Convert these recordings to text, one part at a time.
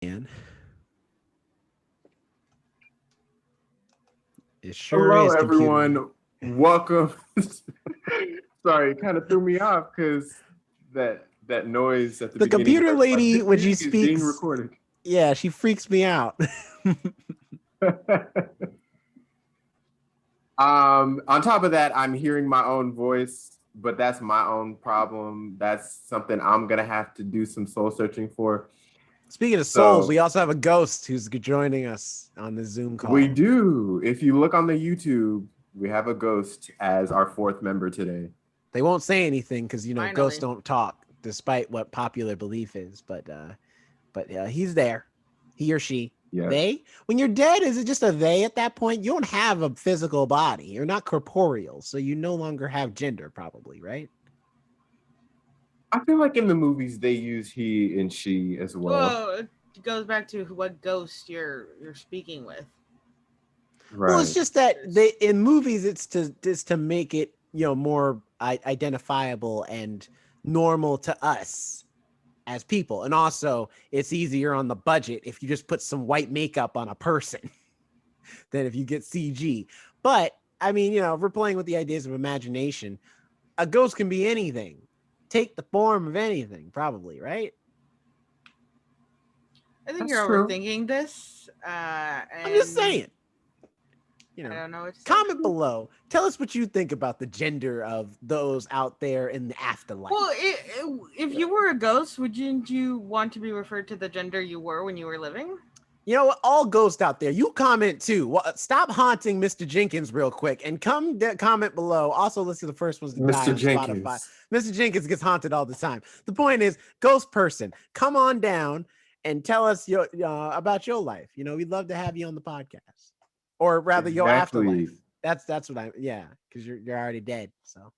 And it sure Hello, is computer man. everyone. Welcome. Sorry, it kind of threw me off because that noise at the The beginning computer where it's like lady, this when she meeting is being speaks, recorded. yeah, she freaks me out. On top of that, I'm hearing my own voice, but that's my own problem. That's something I'm gonna have to do some soul searching for. Speaking of souls, we So also have a ghost who's joining us on the Zoom we call. do. If you look on the YouTube, we have a ghost as our fourth member today. They won't say anything because ghosts Finally. don't talk, despite what popular belief is. But he's there, he or she. Yes. They, when you're dead, is it just a they at that point? You don't have a physical body. You're not corporeal, so you no longer have gender, probably, right? I feel like in the movies they use he and she as well. Well, it goes back to what ghost you're speaking with. Well, it's Right. just that they in movies it's to make it more identifiable and normal to us as people, and also it's easier on the budget if you just put some white makeup on a person than if you get CG. But I mean, if we're playing with the ideas of imagination, a ghost can be anything, take the form of anything, probably, right? I think That's you're true. overthinking this. I'm just saying. I don't know what to say. Comment below. Tell us what you think about the gender of those out there in the afterlife. Well, if you were a ghost, wouldn't you want to be referred to the gender you were when you were living? You know what? All ghosts out there, you comment too. Well, stop haunting Mr. Jenkins real quick and comment below. Also, listen to the first ones to die Mr. on Jenkins. Spotify. Mr. Jenkins gets haunted all the time. The point is, ghost person, come on down and tell us about your life. We'd love to have you on the podcast, or rather, your Exactly. afterlife. That's what because you're already dead. So.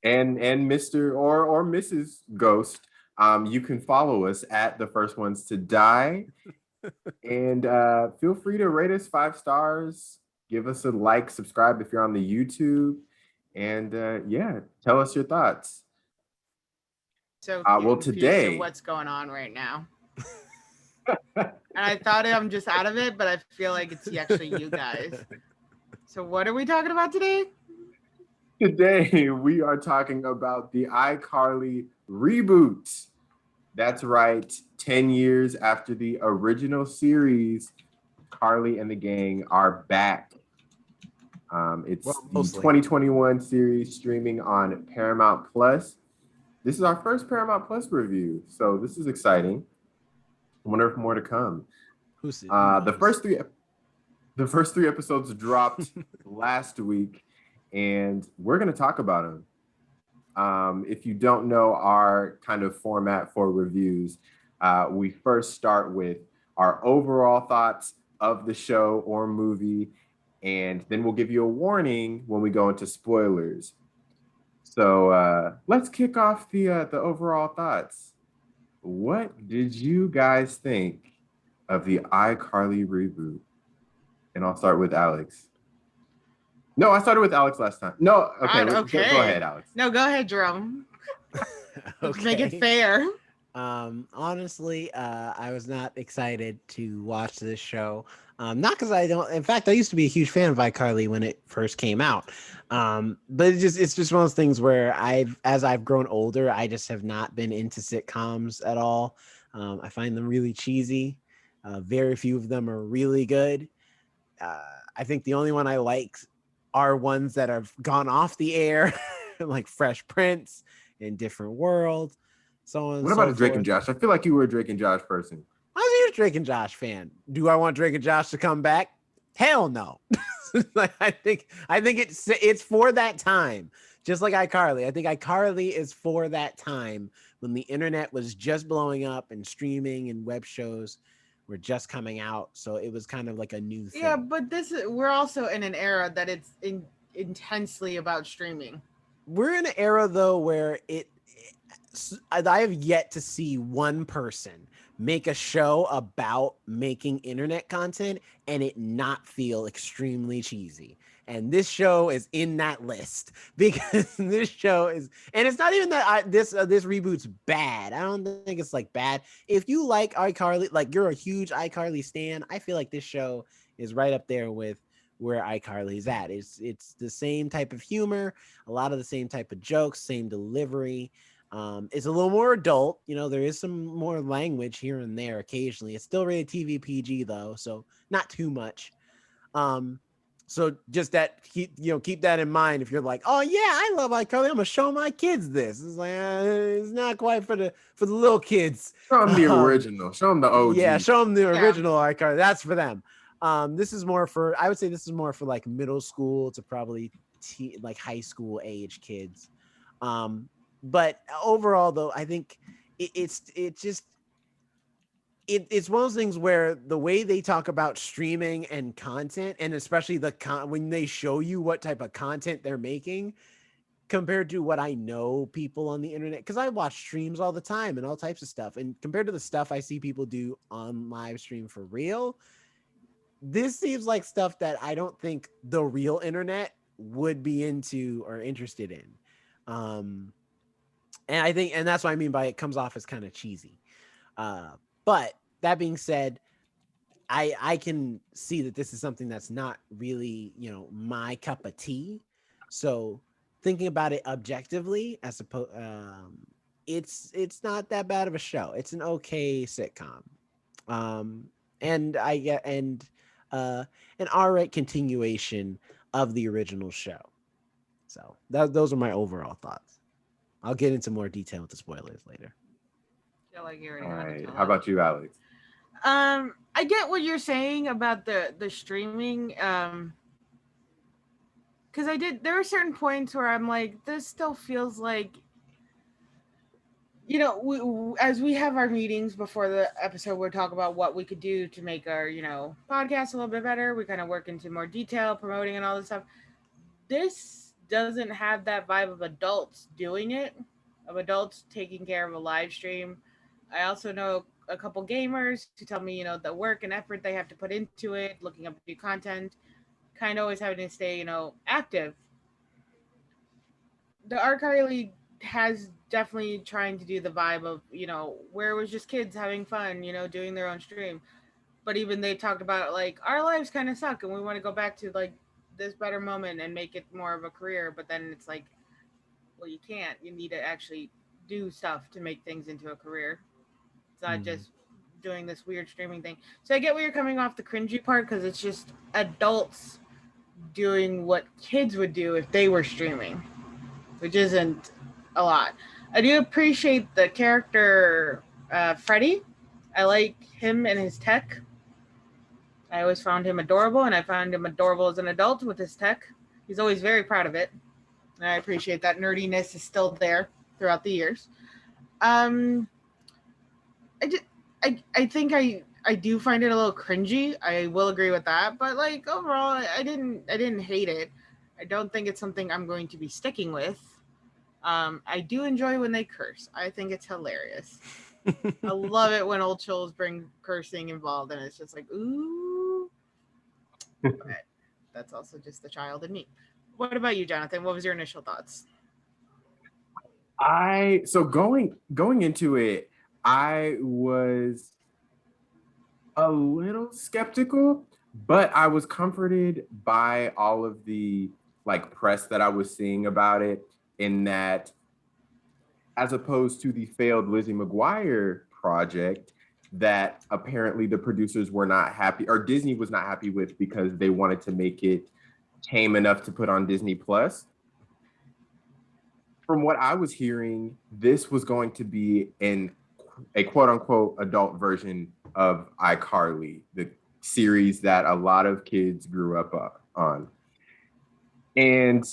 And Mr. or Mrs. Ghost, you can follow us at the first ones to die. And feel free to rate us 5 stars. Give us a like, subscribe if you're on the YouTube. And tell us your thoughts. So Well, confused today, of what's going on right now. And I thought I'm just out of it, but I feel like it's actually you guys. So what are we talking about today? today we are talking about the iCarly reboot. That's right. 10 years after the original series, Carly and the gang are back. It's the 2021 series streaming on Paramount Plus. This is our first Paramount Plus review, so this is exciting. I wonder if more to come. The first three episodes dropped last week, and we're going to talk about them. If you don't know our kind of format for reviews, we first start with our overall thoughts of the show or movie, and then we'll give you a warning when we go into spoilers. So let's kick off the overall thoughts. What did you guys think of the iCarly reboot? And I'll start with Alex. No, I started with Alex last time. No, okay. Go ahead, Alex. No, go ahead, Jerome. Let's make it Okay. fair. Honestly, I was not excited to watch this show. Not because I don't. In fact, I used to be a huge fan of iCarly when it first came out. But it's just one of those things where as I've grown older, I just have not been into sitcoms at all. I find them really cheesy. Very few of them are really good. I think the only one I like are ones that have gone off the air, like Fresh Prince and Different World. So on. What about Drake and Josh? I feel like you were a Drake and Josh person. I was a huge Drake and Josh fan. Do I want Drake and Josh to come back? Hell no. I think it's for that time. Just like iCarly. I think iCarly is for that time when the internet was just blowing up and streaming and web shows were just coming out. So it was kind of like a new thing. Yeah, but we're also in an era that it's intensely about streaming. We're in an era though where I have yet to see one person make a show about making internet content and it not feel extremely cheesy. And this show is in that list because this show is, and it's not even that this reboot's bad. I don't think it's like bad. If you like iCarly, like you're a huge iCarly stan, I feel like this show is right up there with where iCarly's at. It's the same type of humor, a lot of the same type of jokes, same delivery. It's a little more adult. You know, there is some more language here and there occasionally. It's still rated TV PG though, so not too much. So just that, keep that in mind. If you're like, oh yeah, I love iCarly, I'm gonna show my kids this. It's like it's not quite for the little kids. Show them the original. Show them the OG. Yeah, show them the original iCarly. That's for them. This is more for, I would say this is more for like middle school to probably like high school age kids. But overall though, I think it's one of those things where the way they talk about streaming and content, and especially when they show you what type of content they're making compared to what I know people on the internet, because I watch streams all the time and all types of stuff, and compared to the stuff I see people do on live stream for real, this seems like stuff that I don't think the real internet would be into or interested in. And I think, and that's what I mean by it comes off as kind of cheesy. But that being said, I can see that this is something that's not really, my cup of tea. So thinking about it objectively, as opposed, it's not that bad of a show. It's an okay sitcom. And I get an all-right continuation of the original show. So those are my overall thoughts. I'll get into more detail with the spoilers later. Feel like you already All had right. it. How about you, Alex? I get what you're saying about the streaming. Because there are certain points where I'm like, this still feels like, as we have our meetings before the episode, we'll talk about what we could do to make our, podcast a little bit better. We kind of work into more detail, promoting and all this stuff. This doesn't have that vibe of adults doing it, of adults taking care of a live stream. I also know a couple gamers who tell me, the work and effort they have to put into it, looking up new content, kind of always having to stay, active. The iCarly has definitely trying to do the vibe of, where it was just kids having fun, doing their own stream. But even they talked about like our lives kind of suck and we want to go back to like this better moment and make it more of a career. But then it's like, well, you can't. You need to actually do stuff to make things into a career. It's not just doing this weird streaming thing. So I get where you're coming off the cringy part because it's just adults doing what kids would do if they were streaming, which isn't a lot. I do appreciate the character Freddy. I like him and his tech. I always found him adorable, and I found him adorable as an adult with his tech. He's always very proud of it. And I appreciate that nerdiness is still there throughout the years. I think I do find it a little cringy. I will agree with that, but like overall, I didn't hate it. I don't think it's something I'm going to be sticking with. I do enjoy when they curse. I think it's hilarious. I love it when old shows bring cursing involved, and it's just like, ooh. But that's also just the child in me. What about you, Jonathan? What was your initial thoughts? So going into it, I was a little skeptical, but I was comforted by all of the like press that I was seeing about it, in that as opposed to the failed Lizzie McGuire project that apparently the producers were not happy, or Disney was not happy with, because they wanted to make it tame enough to put on Disney Plus. From what I was hearing, this was going to be a quote unquote adult version of iCarly, the series that a lot of kids grew up on. And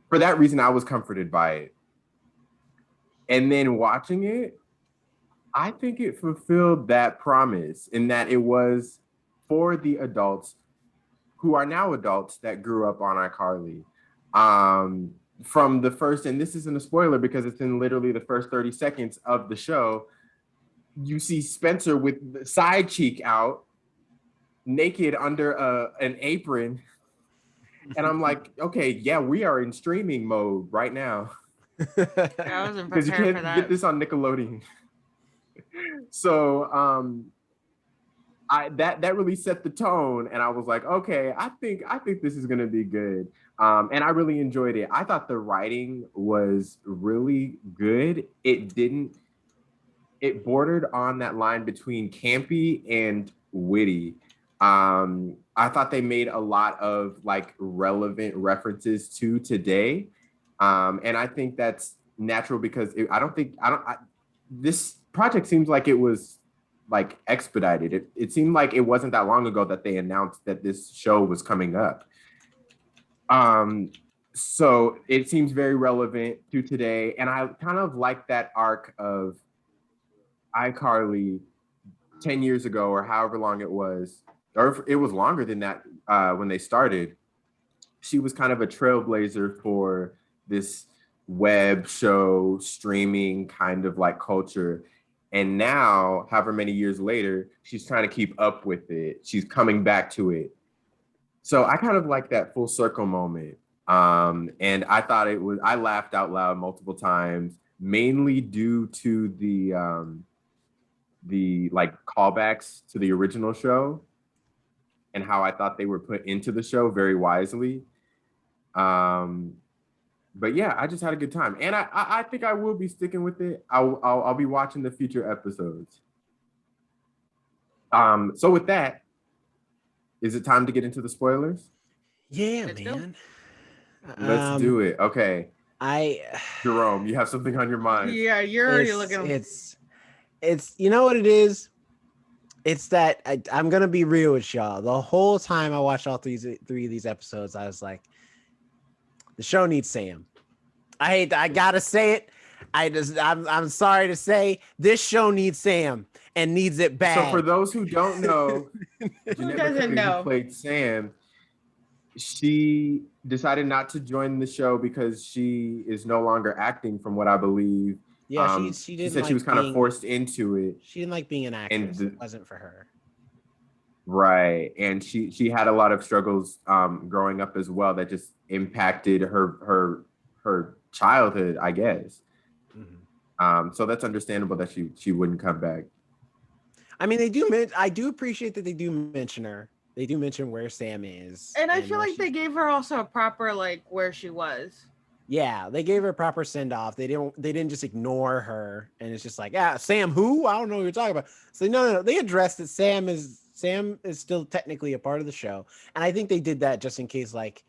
for that reason, I was comforted by it. And then watching it, I think it fulfilled that promise, in that it was for the adults who are now adults that grew up on iCarly. From the first, and this isn't a spoiler because it's in literally the first 30 seconds of the show, you see Spencer with the side cheek out, naked under an apron. And I'm like, okay, yeah, we are in streaming mode right now. I wasn't Because you prepared for can't get that. this on Nickelodeon. So that really set the tone, and I was like, okay, I think this is gonna be good. And I really enjoyed it. I thought the writing was really good. It bordered on that line between campy and witty. I thought they made a lot of like relevant references to today. And I think that's natural because this project seems like it was like expedited. It seemed like it wasn't that long ago that they announced that this show was coming up. So it seems very relevant to today. And I kind of like that arc of iCarly 10 years ago or however long it was, or if it was longer than that when they started. She was kind of a trailblazer for this web show streaming kind of like culture. And now, however many years later, she's trying to keep up with it. She's coming back to it. So I kind of like that full circle moment. And I thought I laughed out loud multiple times, mainly due to the like callbacks to the original show and how I thought they were put into the show very wisely. But yeah, I just had a good time, and I think I will be sticking with it. I'll be watching the future episodes. So with that, is it time to get into the spoilers? Yeah, Let's go. man. Let's do it. Okay, I Jerome, you have something on your mind. Yeah, you're already it's, looking. it's you know what it is. It's that I'm gonna be real with y'all. The whole time I watched all three of these episodes, I was like, the show needs Sam. I gotta say it. I'm sorry to say, this show needs Sam and needs it bad. So for those who don't know, Who doesn't know? who played Sam, she decided not to join the show because she is no longer acting, from what I believe. Yeah, she didn't. She said like she was kind being, of forced into it. She didn't like being an actress. It wasn't for her. Right, and she had a lot of struggles growing up as well that just impacted her childhood, I guess. Mm-hmm. So that's understandable that she wouldn't come back. I mean, I do appreciate that they do mention her. They do mention where Sam is, and I feel like they gave her also a proper like where she was. Yeah, they gave her a proper send off. They didn't just ignore her, and it's just like, Sam who? I don't know what you're talking about. So no. They addressed that Sam is still technically a part of the show, and I think they did that just in case, like,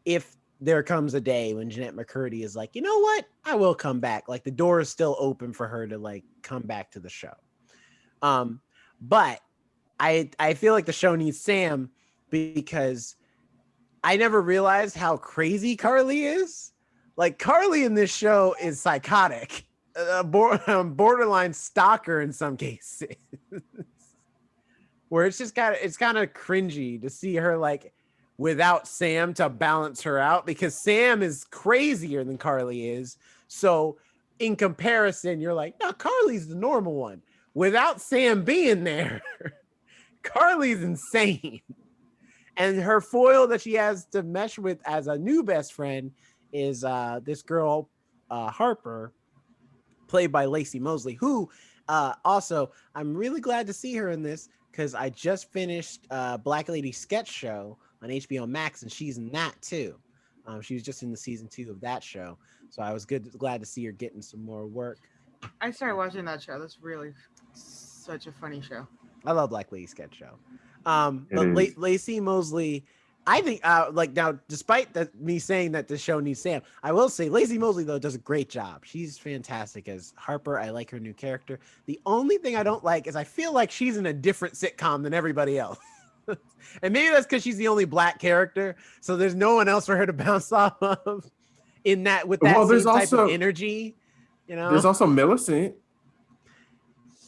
if there comes a day when Jeanette McCurdy is like, you know what, I will come back. Like, the door is still open for her to like come back to the show. But I feel like the show needs Sam because I never realized how crazy Carly is. Like, Carly in this show is psychotic, a borderline stalker in some cases, where it's just kind of cringy to see her like without Sam to balance her out, because Sam is crazier than Carly is. So in comparison, you're like, no, Carly's the normal one. Without Sam being there, Carly's insane. And her foil that she has to mesh with as a new best friend is this girl, Harper, played by Lacey Mosley, who also, I'm really glad to see her in this because I just finished Black Lady Sketch Show on HBO Max, and she's in that too. She was just in the season 2 of that show. So I was glad to see her getting some more work. I started watching that show. That's really such a funny show. I love Black Lady Sketch Show. But Lacey Mosley, I think, like, now, despite me saying that the show needs Sam, I will say Lacey Mosley, though, does a great job. She's fantastic as Harper. I like her new character. The only thing I don't like is I feel like she's in a different sitcom than everybody else. And maybe that's because she's the only black character, so there's no one else for her to bounce off of in that, with that same type of energy. You know, there's also Millicent.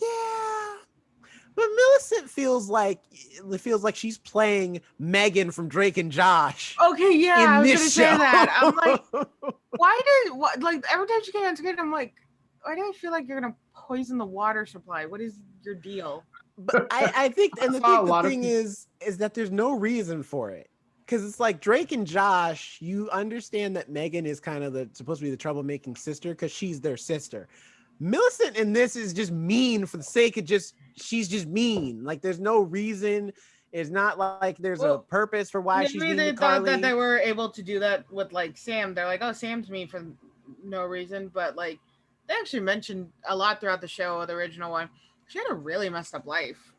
Yeah, but Millicent feels like she's playing Megan from Drake and Josh. Okay, yeah, I was gonna say that. I'm like, why like every time she came on screen, I'm like, why do I feel like you're gonna poison the water supply. What is your deal? But I think, and I saw a the lot of thing is that there's no reason for it. Because it's like Drake and Josh, you understand that Megan is kind of supposed to be the troublemaking sister because she's their sister. Millicent in this is just mean for the sake of she's just mean. Like there's no reason. It's not like there's a purpose for why she's Maybe mean they to thought Carly. that they were able to do that with like Sam. They're like, oh, Sam's mean for no reason, but like they actually mentioned a lot throughout the show, the original one. She had a really messed up life.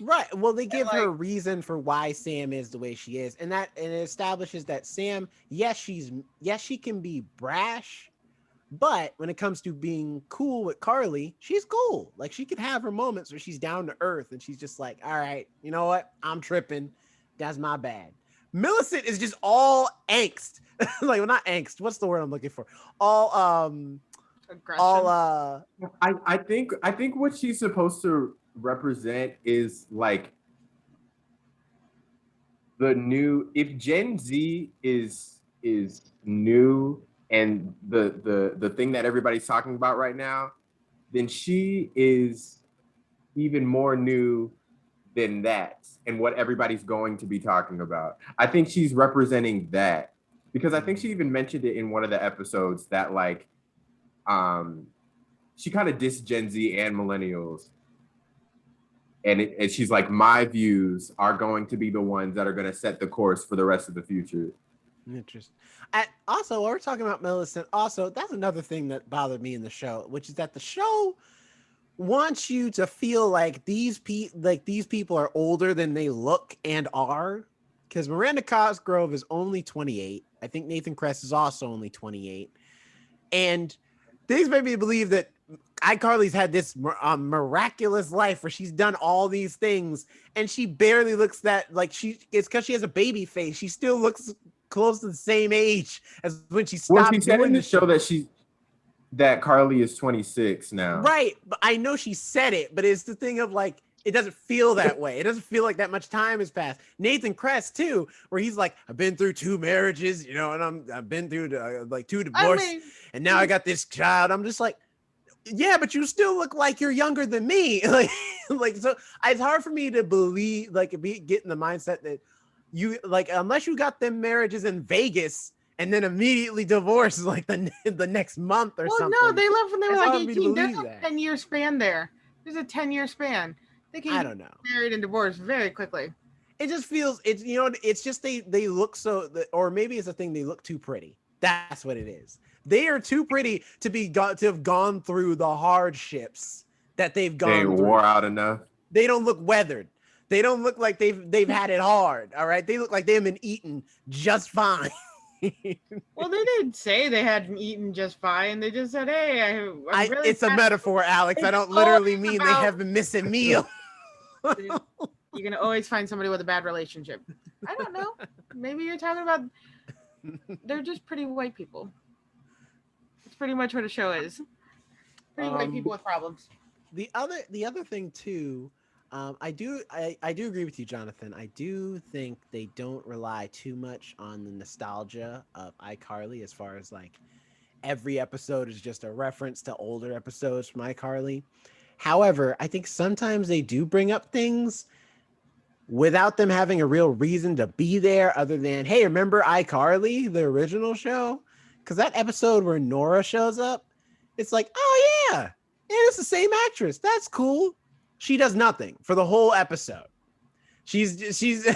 Right. Well, they give like, her a reason for why Sam is the way she is, and it establishes that Sam, yes, she can be brash, but when it comes to being cool with Carly, she's cool. Like she can have her moments where she's down to earth and she's just like, all right, you know what? I'm tripping. That's my bad. Millicent is just all angst. Like, well, not angst. What's the word I'm looking for? All aggression. I think what she's supposed to represent is like the new, if Gen Z is new and the thing that everybody's talking about right now, then she is even more new than that and what everybody's going to be talking about. I think she's representing that because I think she even mentioned it in one of the episodes that like she kind of dissed Gen Z and millennials. And she's like, my views are going to be the ones that are going to set the course for the rest of the future. Interesting. Also, while we're talking about Millicent, also, that's another thing that bothered me in the show, which is that the show wants you to feel like these people are older than they look and are. Because Miranda Cosgrove is only 28. I think Nathan Kress is also only 28. And things made me believe that iCarly's had this miraculous life where she's done all these things and she barely looks that like it's because she has a baby face. She still looks close to the same age as when she stopped. Well, she said in the show that Carly is 26 now. Right. But I know she said it, but it's the thing of like, it doesn't feel that way. It doesn't feel like that much time has passed. Nathan Kress too, where he's like, I've been through 2 marriages, you know, and I've been through like 2 divorces, and now I got this child. I'm just like, yeah, but you still look like you're younger than me. like so it's hard for me to believe, like get in the mindset that you like, unless you got them marriages in Vegas and then immediately divorced like the next month or something. No, they left when they were like 18. There's a that. 10-year span there. There's a 10-year span. They can I don't know. Married and divorced very quickly. It just feels it's just they look so, or maybe it's a thing, they look too pretty. That's what it is. They are too pretty to have gone through the hardships that they've gone through. They wore out enough. They don't look weathered. They don't look like they've had it hard. All right. They look like they've been eaten just fine. Well, they didn't say they hadn't eaten just fine. They just said, hey, it's a metaphor, Alex. I don't literally mean they have been missing meal. You're going to always find somebody with a bad relationship. I don't know. Maybe you're talking about they're just pretty white people. It's pretty much what a show is. Pretty white people with problems. The other thing too, I do agree with you, Jonathan. I do think they don't rely too much on the nostalgia of iCarly, as far as like every episode is just a reference to older episodes from iCarly. However, I think sometimes they do bring up things without them having a real reason to be there, other than, hey, remember iCarly, the original show? Because that episode where Nora shows up, it's like, oh yeah, and it's the same actress. That's cool. She does nothing for the whole episode. She's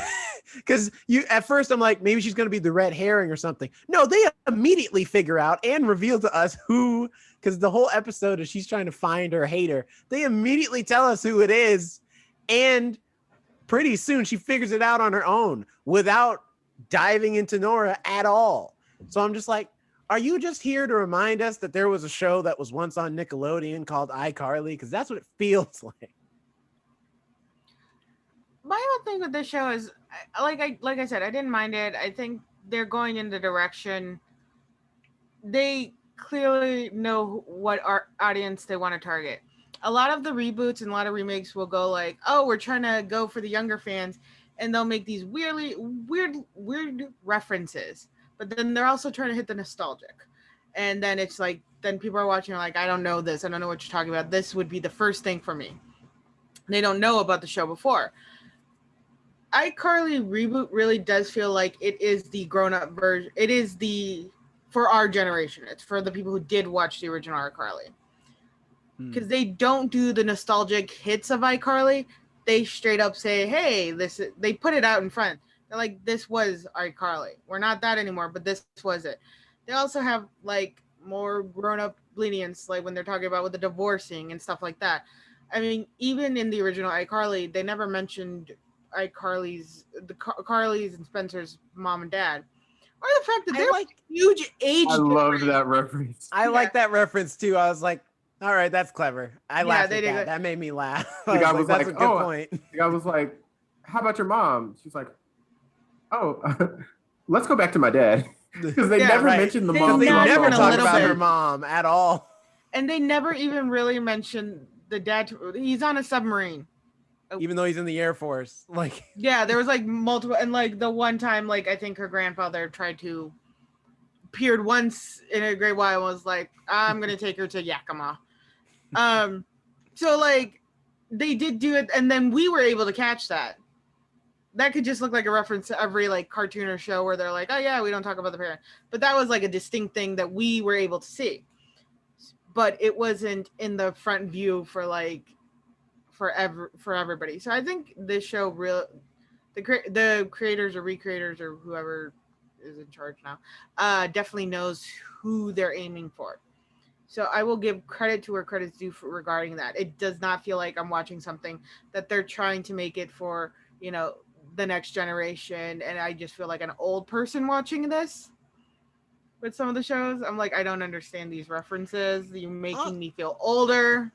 because at first I'm like, maybe she's gonna be the red herring or something. No, they immediately figure out and reveal to us who, because the whole episode is she's trying to find her hater. They immediately tell us who it is, and pretty soon she figures it out on her own without diving into Nora at all. So I'm just like, are you just here to remind us that there was a show that was once on Nickelodeon called iCarly? Because that's what it feels like. My whole thing with this show is, like I said, I didn't mind it. I think they're going in the direction. They clearly know what our audience they want to target. A lot of the reboots and a lot of remakes will go like, oh, we're trying to go for the younger fans, and they'll make these weird references. But then they're also trying to hit the nostalgic. and then it's like then people are watching are like, I don't know this, I don't know what you're talking about. This would be the first thing for me. They don't know about the show before. iCarly Reboot really does feel like it is the grown-up version. It is the for our generation. It's for the people who did watch the original iCarly. Because they don't do the nostalgic hits of iCarly. They straight up say, hey, this is, they put it out in front. They're like, this was iCarly. We're not that anymore, but this was it. They also have like more grown-up lenience, like when they're talking about with the divorcing and stuff like that. I mean, even in the original iCarly, they never mentioned Carly's and Spencer's mom and dad, or the fact that they're like huge age. I love that reference. I like that reference too. I was like, all right, that's clever. I laughed at that. That made me laugh. The guy was like, that's a good point. The guy was like, how about your mom? She's like, oh, let's go back to my dad. Because they never mentioned the mom. They never talk about her mom at all. And they never even really mentioned the dad. He's on a submarine. Even though he's in the Air Force. Like, yeah, there was like multiple, and like the one time, like I think her grandfather appeared once in a great while and was like, I'm gonna take her to Yakima. So like they did do it, and then we were able to catch that. That could just look like a reference to every like cartoon or show where they're like, oh yeah, we don't talk about the parent. But that was like a distinct thing that we were able to see. But it wasn't in the front view for everybody. So I think this show the creators or recreators or whoever is in charge now definitely knows who they're aiming for. So I will give credit to where credit's due regarding that. It does not feel like I'm watching something that they're trying to make it for, the next generation. And I just feel like an old person watching this with some of the shows. I'm like, I don't understand these references. You're making me feel older.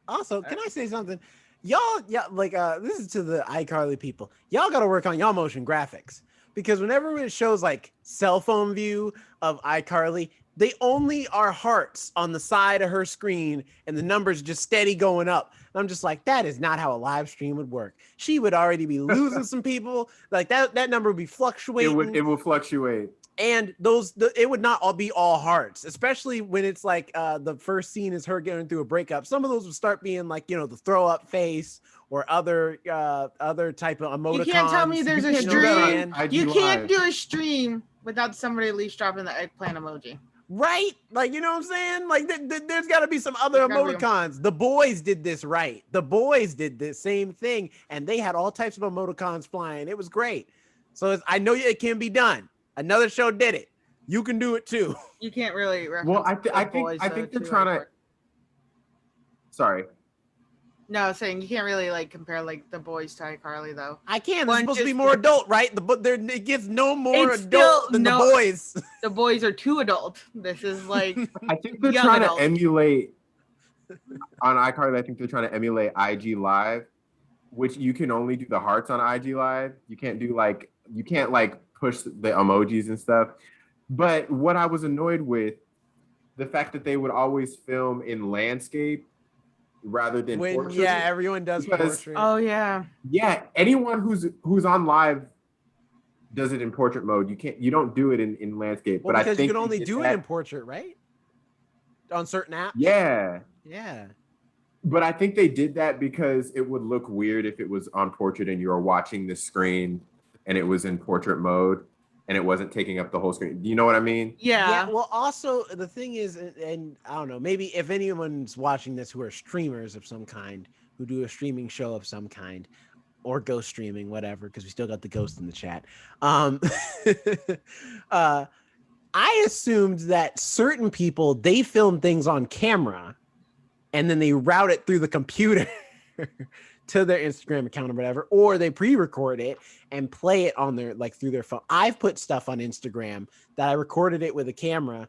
Also, can I say something? Y'all, this is to the iCarly people. Y'all got to work on y'all motion graphics, because whenever it shows like cell phone view of iCarly, they only are hearts on the side of her screen and the numbers just steady going up. And I'm just like, that is not how a live stream would work. She would already be losing some people. Like that number would be fluctuating. It would fluctuate. And it would not all be all hearts, especially when it's like the first scene is her getting through a breakup. Some of those would start being like, the throw up face or other type of emoticons. You can't tell me there's a stream. You can't do a stream without somebody at least dropping the eggplant emoji. Right? Like, you know what I'm saying? Like there's got to be some other emoticons. The boys did this right. The boys did the same thing, and they had all types of emoticons flying. It was great. So I know it can be done. Another show did it. You can do it too. You can't really reference. Well, I think they're trying to. Sorry. No, I was saying you can't really like compare like the boys to iCarly though. I can. It's supposed to be more adult, right? It gets no more adult than the boys. The boys are too adult. This is like. I think they're trying to emulate on iCarly. I think they're trying to emulate IG Live, which you can only do the hearts on IG Live. You can't push the emojis and stuff. But what I was annoyed with, the fact that they would always film in landscape rather than portrait. Yeah, everyone does portrait. Oh yeah. Yeah, anyone who's on live does it in portrait mode. You don't do it in landscape. Well, but because I think you can only do it in portrait, right? On certain apps. Yeah. Yeah. But I think they did that because it would look weird if it was on portrait and you were watching the screen and it was in portrait mode and it wasn't taking up the whole screen. Do you know what I mean? Yeah. Well, also the thing is, and I don't know, maybe if anyone's watching this who are streamers of some kind, who do a streaming show of some kind, or ghost streaming, whatever, because we still got the ghost in the chat. I assumed that certain people, they film things on camera and then they route it through the computer to their Instagram account or whatever, or they pre-record it and play it on their, like through their phone. I've put stuff on Instagram that I recorded it with a camera,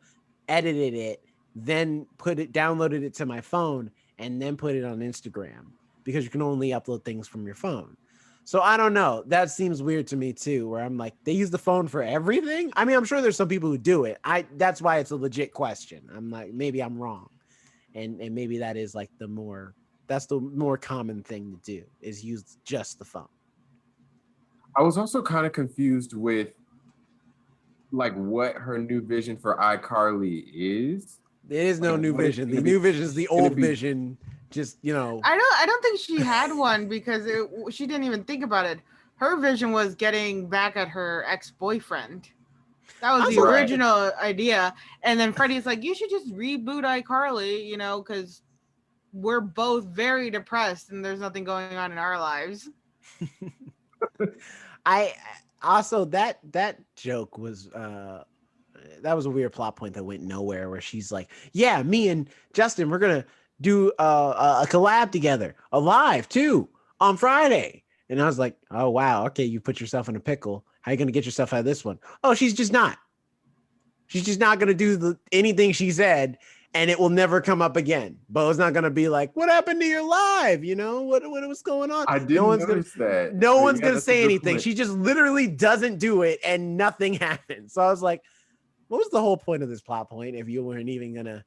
edited it, then downloaded it to my phone and then put it on Instagram, because you can only upload things from your phone. So I don't know. That seems weird to me too, where I'm like, they use the phone for everything. I mean, I'm sure there's some people who do it. That's why it's a legit question. I'm like, maybe I'm wrong. And maybe that is like that's the more common thing to do, is use just the phone. I was also kind of confused with like what her new vision for iCarly is. There is no Like, new what it's vision. gonna The be- new vision is the it's gonna old be- vision. Just, I don't think she had one because she didn't even think about it. Her vision was getting back at her ex-boyfriend. That was the Also, original idea. And then Freddie's like, you should just reboot iCarly, because we're both very depressed and there's nothing going on in our lives. I also that joke was that was a weird plot point that went nowhere, where she's like, yeah, me and Justin, we're gonna do a collab together, a live too, on Friday. And I was like, oh wow, okay, you put yourself in a pickle. How are you gonna get yourself out of this one? Oh, she's just not gonna do anything she said, and it will never come up again. Bo's not gonna be like, what happened to your live? What was going on? I didn't notice that. No But one's yeah, gonna that's a say good anything. point. She just literally doesn't do it, and nothing happens. So I was like, what was the whole point of this plot point if you weren't even gonna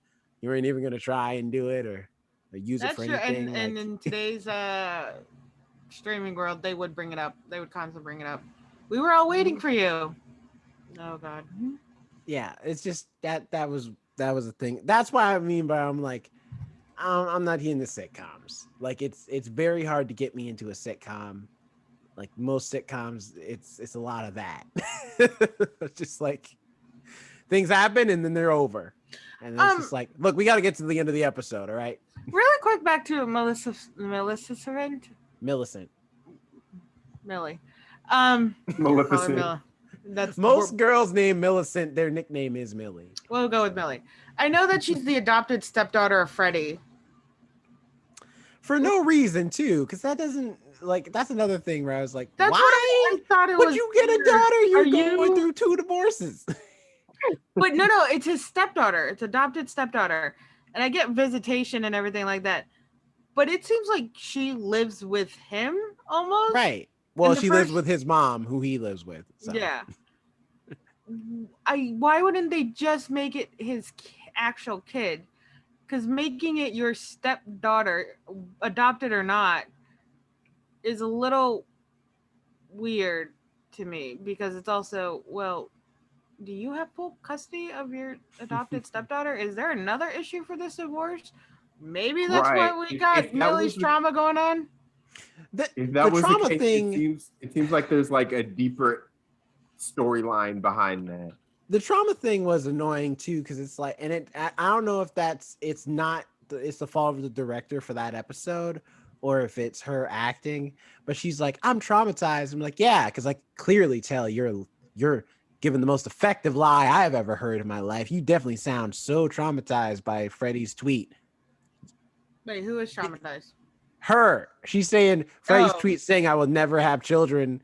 try and do it or use it That's for true. anything? And in today's streaming world, they would bring it up. They would constantly bring it up. We were all waiting for you. Oh God. Yeah, it's just that was a thing. That's why I'm like, I'm not into sitcoms. Like it's very hard to get me into a sitcom. Like most sitcoms, it's a lot of that. It's just like things happen and then they're over. And it's just like, look, we got to get to the end of the episode, all right? Really quick, back to Maleficent. Millicent. Millie. Maleficent. That's Most girls named Millicent, their nickname is Millie. We'll go with Millie. I know that she's the adopted stepdaughter of Freddie. For no reason, too, because that doesn't, like, that's another thing where I was like, That's why what I thought it would was. you get a weird. daughter? You're Are going you- through 2 divorces. But no, it's his stepdaughter. It's adopted stepdaughter. And I get visitation and everything like that. But it seems like she lives with him almost. Right. Well, the she lives first- with his mom, who he lives with. So. Yeah. Why wouldn't they just make it his actual kid? Because making it your stepdaughter, adopted or not, is a little weird to me. Because it's also, well, do you have full custody of your adopted stepdaughter? Is there another issue for this divorce? Maybe that's Right. why we If got that Millie's was the- trauma going on. If that the was trauma the case, thing, it seems like there's like a deeper storyline behind that. the trauma thing was annoying too, because it's like, and I don't know if it's the fault of the director for that episode, or if it's her acting, but she's like, I'm traumatized. I'm like, yeah, because I clearly tell you're giving the most effective lie I've ever heard in my life. You definitely sound so traumatized by Freddie's tweet. Wait, who is traumatized? She's saying Freddie's Oh. tweet saying I will never have children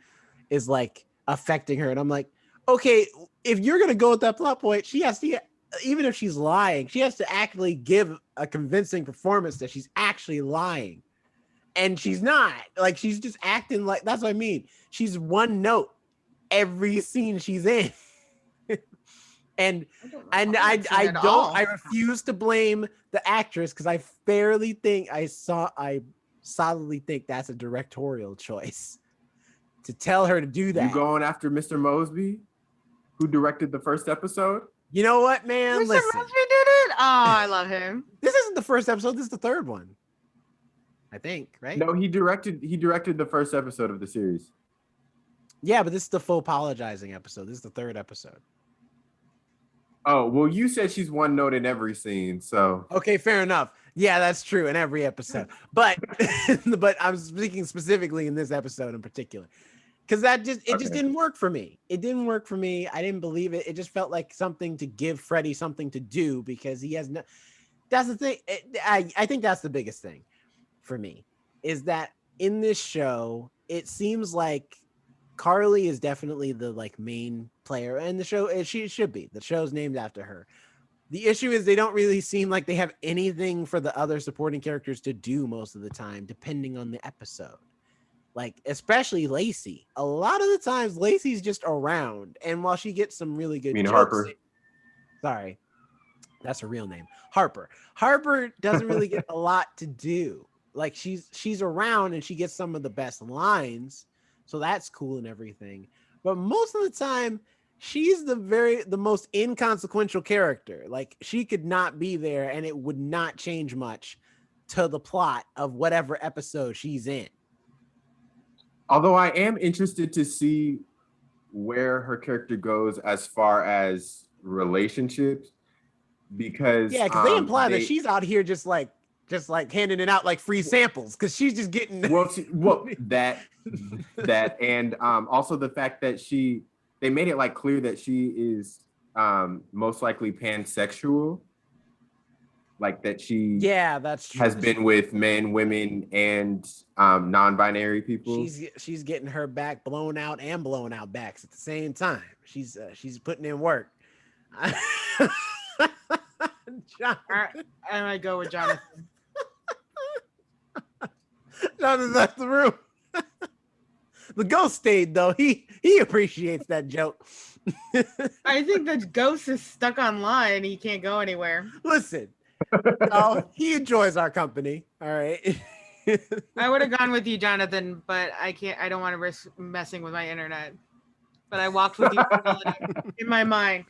is like affecting her. And I'm like, okay, if you're going to go with that plot point, she has to, even if she's lying, she has to actually give a convincing performance that she's actually lying. And she's not. Like, she's just acting like, that's what I mean. She's one note every scene she's in. And I refuse to blame the actress, because I solidly think that's a directorial choice to tell her to do that. You going after Mr. Mosby, who directed the first episode? You know what, man? Mr. Listen, Mosby did it? Oh, I love him. this isn't the first episode. This is the third one, I think, right? No, he directed the first episode of the series. Yeah, but this is the faux apologizing episode. This is the third episode. Oh, well, you said she's one note in every scene, so Okay, fair enough. Yeah, that's true in every episode. But but I'm speaking specifically in this episode in particular. Because it just didn't work for me. It didn't work for me. I didn't believe it. It just felt like something to give Freddie something to do, because he has no. That's the thing. I think that's the biggest thing for me, is that in this show, it seems like Carly is definitely the like main player, and the show, she should be. The show's named after her. The issue is they don't really seem like they have anything for the other supporting characters to do most of the time, depending on the episode. Like, especially Lacey. A lot of the times, Lacey's just around, and while she gets some really good jokes, Harper? Sorry, that's her real name, Harper. Harper doesn't really get a lot to do. Like, she's around and she gets some of the best lines, so that's cool and everything. But most of the time, she's the most inconsequential character. Like she could not be there and it would not change much to the plot of whatever episode she's in. Although I am interested to see where her character goes as far as relationships, because Yeah, because they imply that she's out here just like handing it out like free samples because she's just getting that and also the fact that they made it like clear that she is most likely pansexual, like that she that's true. has been with men, women, and non-binary people. She's getting her back blown out and blown out backs at the same time. She's putting in work. Jonathan. I might go with Jonathan. Jonathan left the room. The ghost stayed though. He appreciates that joke. I think the ghost is stuck online. He can't go anywhere. Listen, he enjoys our company. All right. I would have gone with you, Jonathan, but I can't. I don't want to risk messing with my internet. But I walked with you in my mind.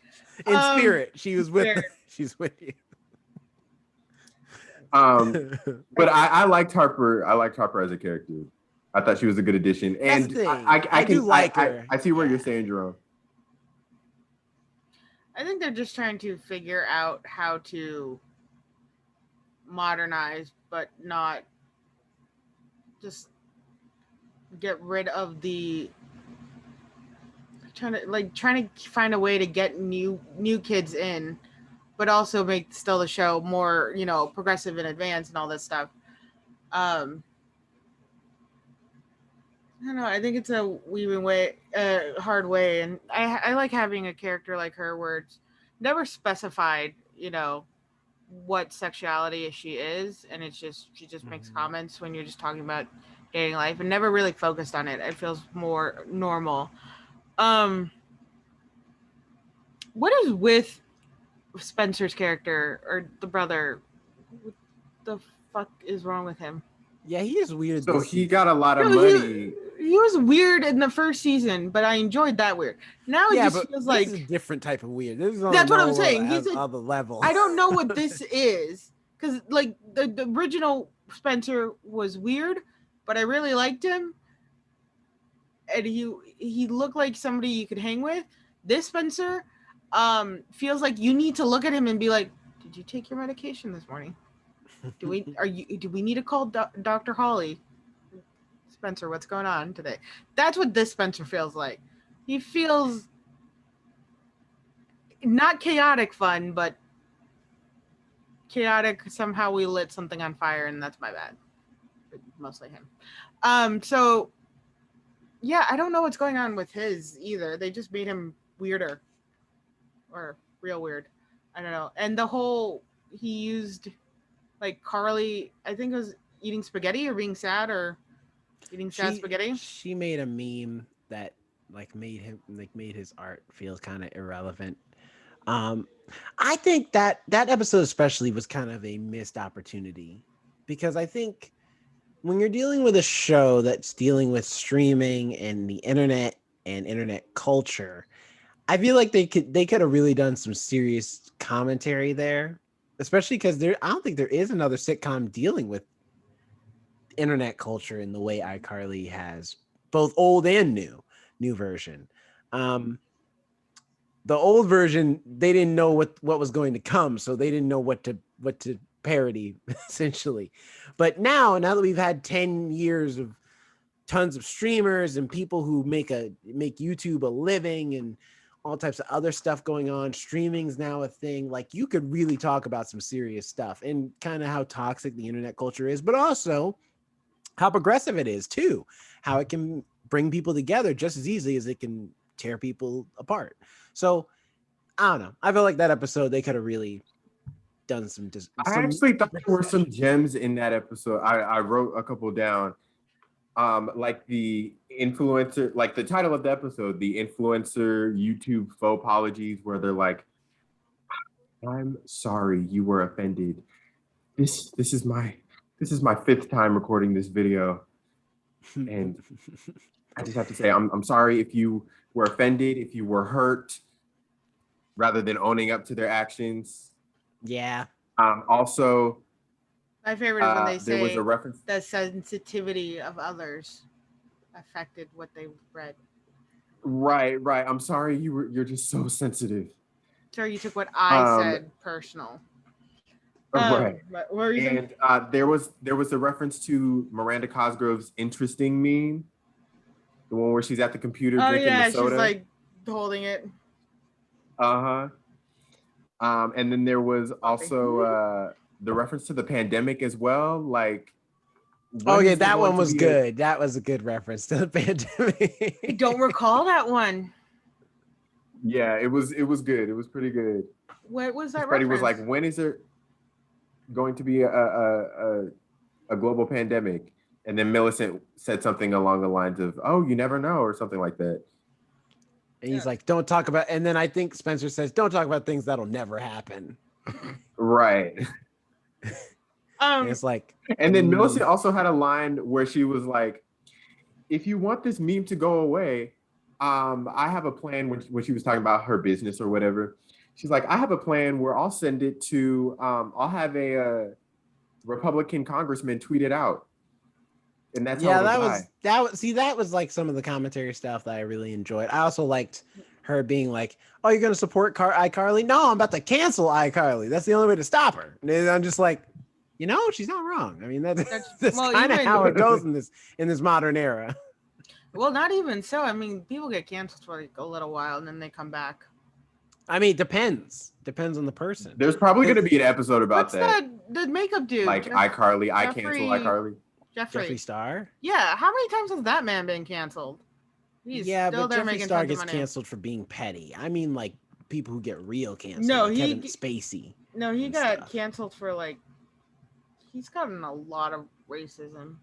In spirit, she was with. She's with you. But I liked Harper. I liked Harper as a character. I thought she was a good addition, and I do like her. I see where you're saying, Jerome. I think they're just trying to figure out how to modernize, but not just get rid of the trying to find a way to get new kids in, but also make still the show more, progressive and advanced and all this stuff. I don't know. I think it's a hard way, and I like having a character like her where it's never specified, what sexuality she is, and it's just she just makes comments when you're just talking about dating life, and never really focused on it. It feels more normal. What is with Spencer's character or the brother? What the fuck is wrong with him? Yeah, he is weird. So he got a lot of money. He was weird in the first season, but I enjoyed that weird. Now it just feels like this is a different type of weird. That's what I'm saying. He's other level. I don't know what this is, because like the original Spencer was weird, but I really liked him, and he looked like somebody you could hang with. This Spencer feels like you need to look at him and be like, "Did you take your medication this morning? Do we need to call Dr. Holly? Spencer, what's going on today?" That's what this Spencer feels like. He feels not chaotic fun, but chaotic. Somehow we lit something on fire, and that's my bad. But mostly him. So yeah, I don't know what's going on with his either. They just made him weirder, or real weird. I don't know. And the whole he used like Carly, I think it was eating spaghetti or being sad or eating sad spaghetti. She made a meme that made his art feel kind of irrelevant. I think that episode especially was kind of a missed opportunity, because I think when you're dealing with a show that's dealing with streaming and the internet and internet culture, I feel like they could have really done some serious commentary there, especially because I don't think there is another sitcom dealing with internet culture in the way iCarly has, both old and new version. The old version, they didn't know what was going to come, so they didn't know what to parody essentially. But now that we've had 10 years of tons of streamers and people who make YouTube a living and all types of other stuff going on, streaming's now a thing. Like, you could really talk about some serious stuff and kind of how toxic the internet culture is, but also how progressive it is too, how it can bring people together just as easily as it can tear people apart. So I don't know. I feel like that episode, they could have really done I actually thought there were some gems in that episode. I wrote a couple down. Like the influencer, like the title of the episode, the influencer YouTube faux apologies, where they're like, "I'm sorry you were offended. This is my 5th time recording this video, and I just have to say I'm sorry if you were offended, if you were hurt, rather than owning up to their actions. Yeah. Also, My favorite is when they there was say a reference. the sensitivity of others affected what they read. Right. I'm sorry, you're just so sensitive. Sorry, you took what I said personal. Right. What were you saying? And there was a reference to Miranda Cosgrove's interesting meme, the one where she's at the computer drinking the soda. She's like holding it. And then there was also the reference to the pandemic as well. Like, okay, that one was good. That was a good reference to the pandemic. I don't recall that one. Yeah, it was good. It was pretty good. What was that Freddie reference? was like, when is there going to be a global pandemic? And then Millicent said something along the lines of, "Oh, you never know," or something like that. And he's like, "Don't talk about." And then I think Spencer says, "Don't talk about things that'll never happen." Right. And it's like, and then Millicent also had a line where she was like, "If you want this meme to go away, I have a plan." When she was talking about her business or whatever, she's like, "I have a plan where I'll send it to, I'll have a Republican congressman tweet it out." And that's how that was like some of the commentary stuff that I really enjoyed. I also liked her being like, "Oh, you're gonna support iCarly? No, I'm about to cancel iCarly. That's the only way to stop her." And I'm just like, she's not wrong. I mean, that's kind of how it goes in this modern era. Well, not even so. I mean, people get canceled for like a little while and then they come back. I mean, it depends on the person. There's probably going to be an episode about that. The makeup dude, like iCarly, I cancel iCarly. Jeffree Star. Yeah, how many times has that man been canceled? He's still but Jeffree Star gets canceled for being petty. I mean, like people who get real canceled. No, like Kevin Spacey. No, he got canceled for like. He's gotten a lot of racism.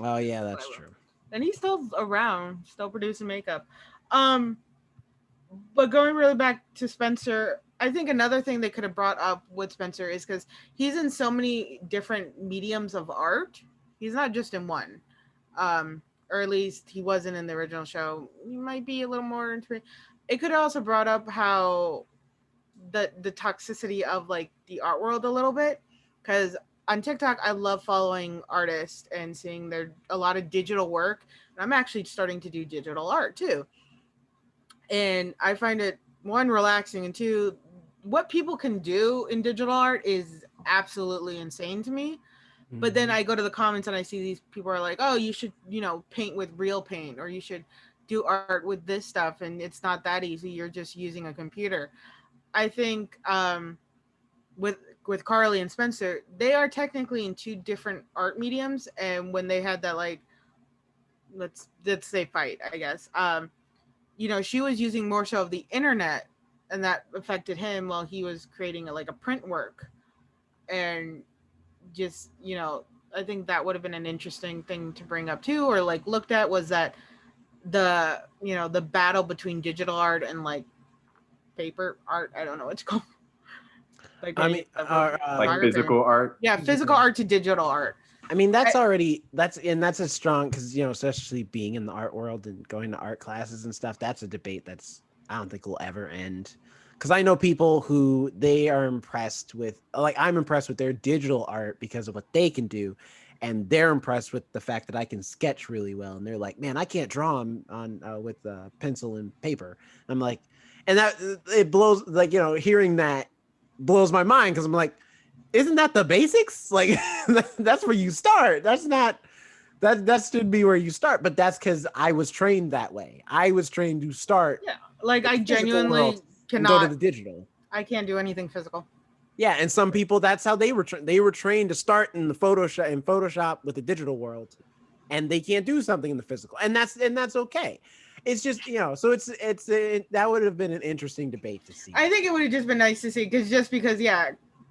Oh yeah, that's true. And he's still around, still producing makeup. But going really back to Spencer, I think another thing they could have brought up with Spencer is because he's in so many different mediums of art. He's not just in one. Or at least he wasn't in the original show. He might be a little more into it. It could have also brought up how the toxicity of like the art world a little bit. Because on TikTok, I love following artists and seeing a lot of digital work. And I'm actually starting to do digital art too. And I find it, one, relaxing, and two, what people can do in digital art is absolutely insane to me. Mm-hmm. But then I go to the comments and I see these people are like, "Oh, you should, paint with real paint, or you should do art with this stuff." And it's not that easy. You're just using a computer. I think with Carly and Spencer, they are technically in two different art mediums. And when they had that, like, let's say fight, I guess, she was using more so of the internet, and that affected him while he was creating a print work. And just, I think that would have been an interesting thing to bring up too, or like looked at, was that the battle between digital art and like paper art. I don't know what it's called. Like physical art. Yeah, physical art to digital art. I mean, that's a strong, because, especially being in the art world and going to art classes and stuff, that's a debate I don't think will ever end. Because I know people who they are impressed with, like I'm impressed with their digital art because of what they can do. And they're impressed with the fact that I can sketch really well. And they're like, "Man, I can't draw on with pencil and paper." And I'm like, and that it blows, like, hearing that blows my mind, because I'm like, isn't that the basics? Like, that's where you start. That should be where you start. But that's because I was trained that way. I was trained to start. Yeah, like I genuinely cannot go to the digital. I can't do anything physical. Yeah, and some people, that's how they were trained. They were trained to start in the Photoshop with the digital world, and they can't do something in the physical, and that's okay. It's just, so that would have been an interesting debate to see. I think it would have just been nice to see, because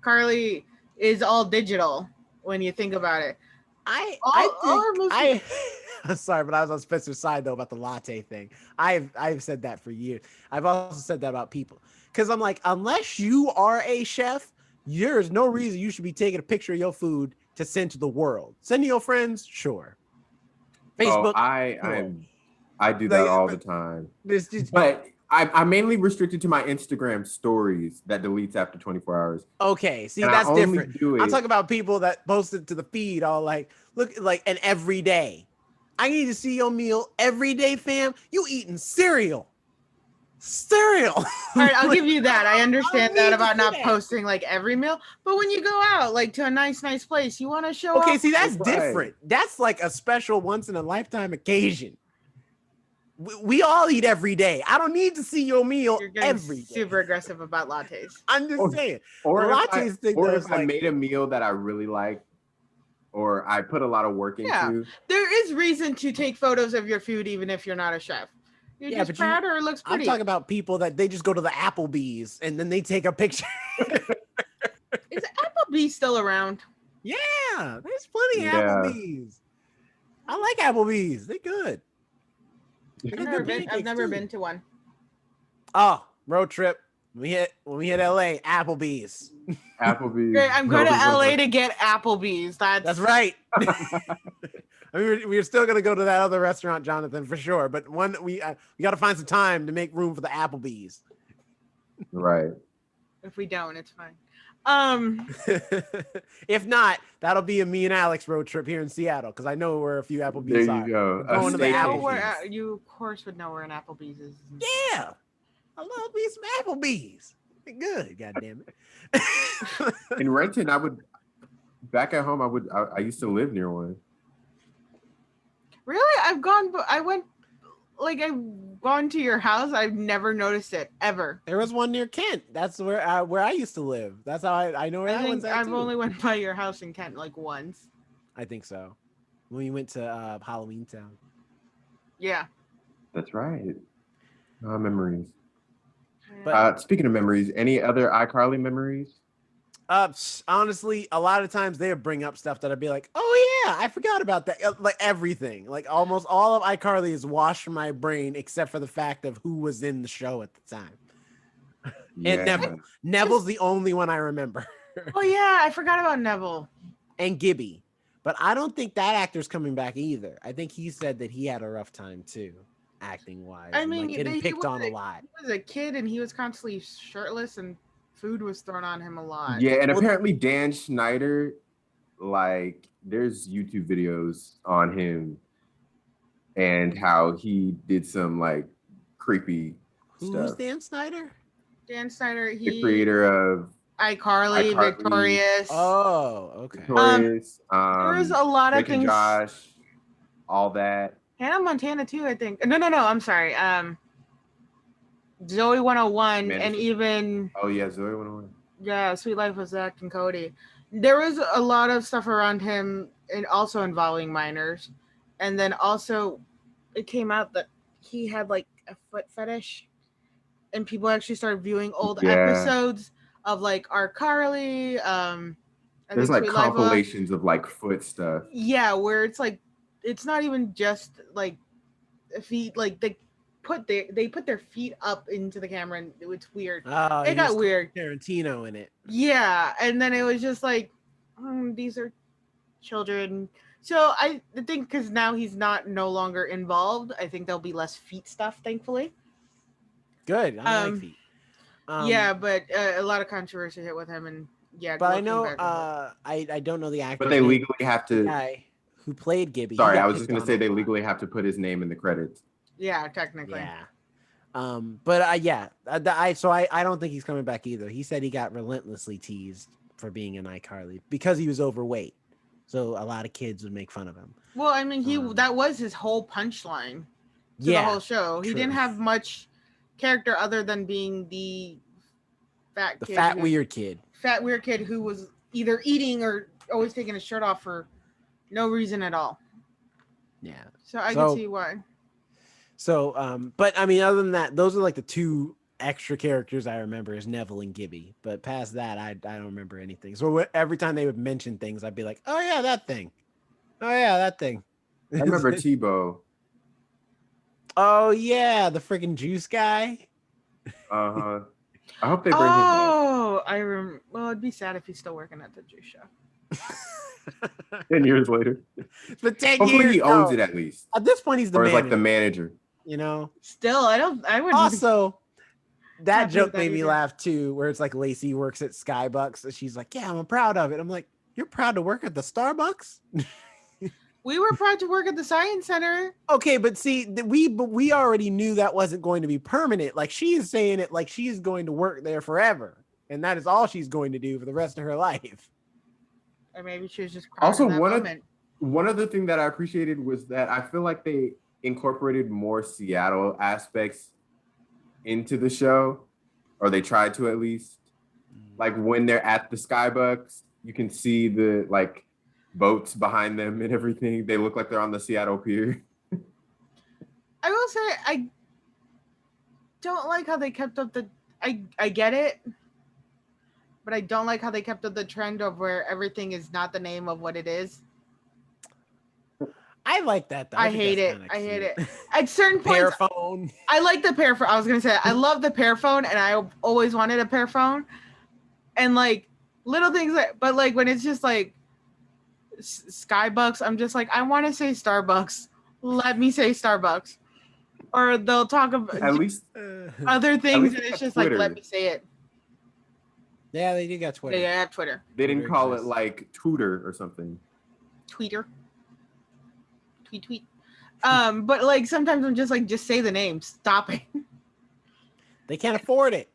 Carly is all digital when you think about it. I'm sorry, but I was on Spencer's side though about the latte thing. I've said that for years. I've also said that about people, because I'm like, unless you are a chef, there's no reason you should be taking a picture of your food to send to the world. Send to your friends, sure. Facebook. I do that all the time. This just But I'm mainly restricted to my Instagram stories that deletes after 24 hours. okay. See, And that's I only different. do I'm it. talking about people that post it to the feed all like, look, like, and every day. I need to see your meal every day, fam. You eating cereal. Cereal. All right, I'll give you that. I understand need that to about see not that. posting like every meal, but when you go out like to a nice place, you want to show Okay, off. see, that's Right. different. That's like a special once in a lifetime occasion. We all eat every day. I don't need to see your meal You're getting every day. super aggressive about lattes. I'm just saying. Or The if lattes thing, though, if is I like, made a meal that I really like, or I put a lot of work Yeah. into. There is reason to take photos of your food even if you're not a chef. You're Yeah, just but proud or it looks I'm pretty. talking about people that they just go to the Applebee's and then they take a picture. Is Applebee's still around? Yeah, there's plenty of Yeah. Applebee's. I like Applebee's. They're good. They I've got never good been. pancakes, I've never too. been to one. Oh, road trip. When we hit LA, Applebee's. Applebee's. Great, I'm going to Those are LA the- to get Applebee's. That's right. I mean, we're still gonna go to that other restaurant, Jonathan, for sure. But we got to find some time to make room for the Applebee's. Right. If we don't, it's fine. If not, that'll be a me and Alex road trip here in Seattle because I know where a few Applebee's There are. you go. We're going to the you know Applebee's. where you of course would know where an Applebee's is. Yeah, I love me some Applebee's. They're good, goddamn it. In Renton, back at home, I used to live near one. Really? I've gone to your house. I've never noticed it ever. There was one near Kent. That's where I used to live. That's how I know where I that one's think at I've too. only went by your house in Kent like once. I think so. When we went to Halloween Town. Yeah. That's right. Memories. But- Speaking of memories, any other iCarly memories? Honestly, a lot of times they would bring up stuff that I'd be like, oh yeah, I forgot about that. Like everything, like almost all of iCarly is washed from my brain except for the fact of who was in the show at the time. And Neville's the only one I remember. Oh yeah, I forgot about Neville. And Gibby. But I don't think that actor's coming back either. I think he said that he had a rough time too, acting wise. I mean, like, getting he picked was on a lot. He was a kid and he was constantly shirtless and food was thrown on him a lot. Yeah, and apparently Dan Schneider, like, there's YouTube videos on him and how he did some like creepy Who's stuff. Dan Snyder? Dan Snyder, The creator of iCarly, iCarly. Victorious. Oh, okay. Victorious, there was a lot of Drake and things. Josh, all that. Hannah Montana too, I think. No, I'm sorry. Zoe 101 Management. and even Oh yeah, Zoe 101. yeah, Sweet Life of Zach and Cody. There was a lot of stuff around him and also involving minors. And then also it came out that he had like a foot fetish and people actually started viewing old episodes of like iCarly. There's like compilations of like foot stuff. Yeah, where it's like it's not even just like feet, like they put their feet up into the camera and it's weird. Oh, It got weird. Tarantino in it. Yeah, and then it was just like these are children. So I think because now he's no longer involved, I think there'll be less feet stuff, thankfully. Good. I like feet. Yeah, but a lot of controversy hit with him, and yeah. But I know I don't know the actor. But they legally have to. Guy who played Gibby. Sorry, I was just gonna say they legally have to put his name in the credits. Yeah, technically. Yeah. But I don't think he's coming back either. He said he got relentlessly teased for being in iCarly because he was overweight. So a lot of kids would make fun of him. Well, I mean, that was his whole punchline to the whole show. He didn't have much character other than being the fat weird kid who was either eating or always taking his shirt off for no reason at all. Yeah. So I can see why. So, but I mean, other than that, those are like the two extra characters I remember is Neville and Gibby. But past that, I don't remember anything. So every time they would mention things, I'd be like, oh yeah, that thing. Oh yeah, that thing. I remember Tebow. Oh yeah, the freaking juice guy. I hope they bring him back. Oh, I remember. Well, it'd be sad if he's still working at the juice shop. 10 years later. But 10 Hopefully years, he owns it at least. At this point, he's the or manager. like the manager. You know. Still, I wouldn't. Also, that Happy with joke that made me either. laugh too, where it's like Lacey works at Skybucks and she's like, "Yeah, I'm proud of it." I'm like, "You're proud to work at the Starbucks?" We were proud to work at the Science Center. Okay, but see, we already knew that wasn't going to be permanent. Like she is saying it like she is going to work there forever, and that is all she's going to do for the rest of her life. Or maybe she was just proud Also, in that moment. one other thing that I appreciated was that I feel like they incorporated more Seattle aspects into the show, or they tried to at least. Like when they're at the Skybucks, you can see the like boats behind them and everything. They look like they're on the Seattle pier. I will say I don't like how they kept up the. I get it, but I don't like how they kept up the trend of where everything is not the name of what it is. I like that though. I think hate that's it. kinda I hate cute. it. At certain Pear points, phone. I like the pear phone. I was gonna say I love the pear phone, and I always wanted a pear phone. And like little things, but like when it's just like Skybucks, I'm just like I want to say Starbucks. Let me say Starbucks. Or they'll talk about At least other things, least and they it's got just like let Twitter. me say it. Yeah, they do got Twitter. They have Twitter. they didn't Twitter call exists. it like Tutor or something. Tweeter. Tweet. But like sometimes I'm just like, just say the name. Stop it. They can't afford it.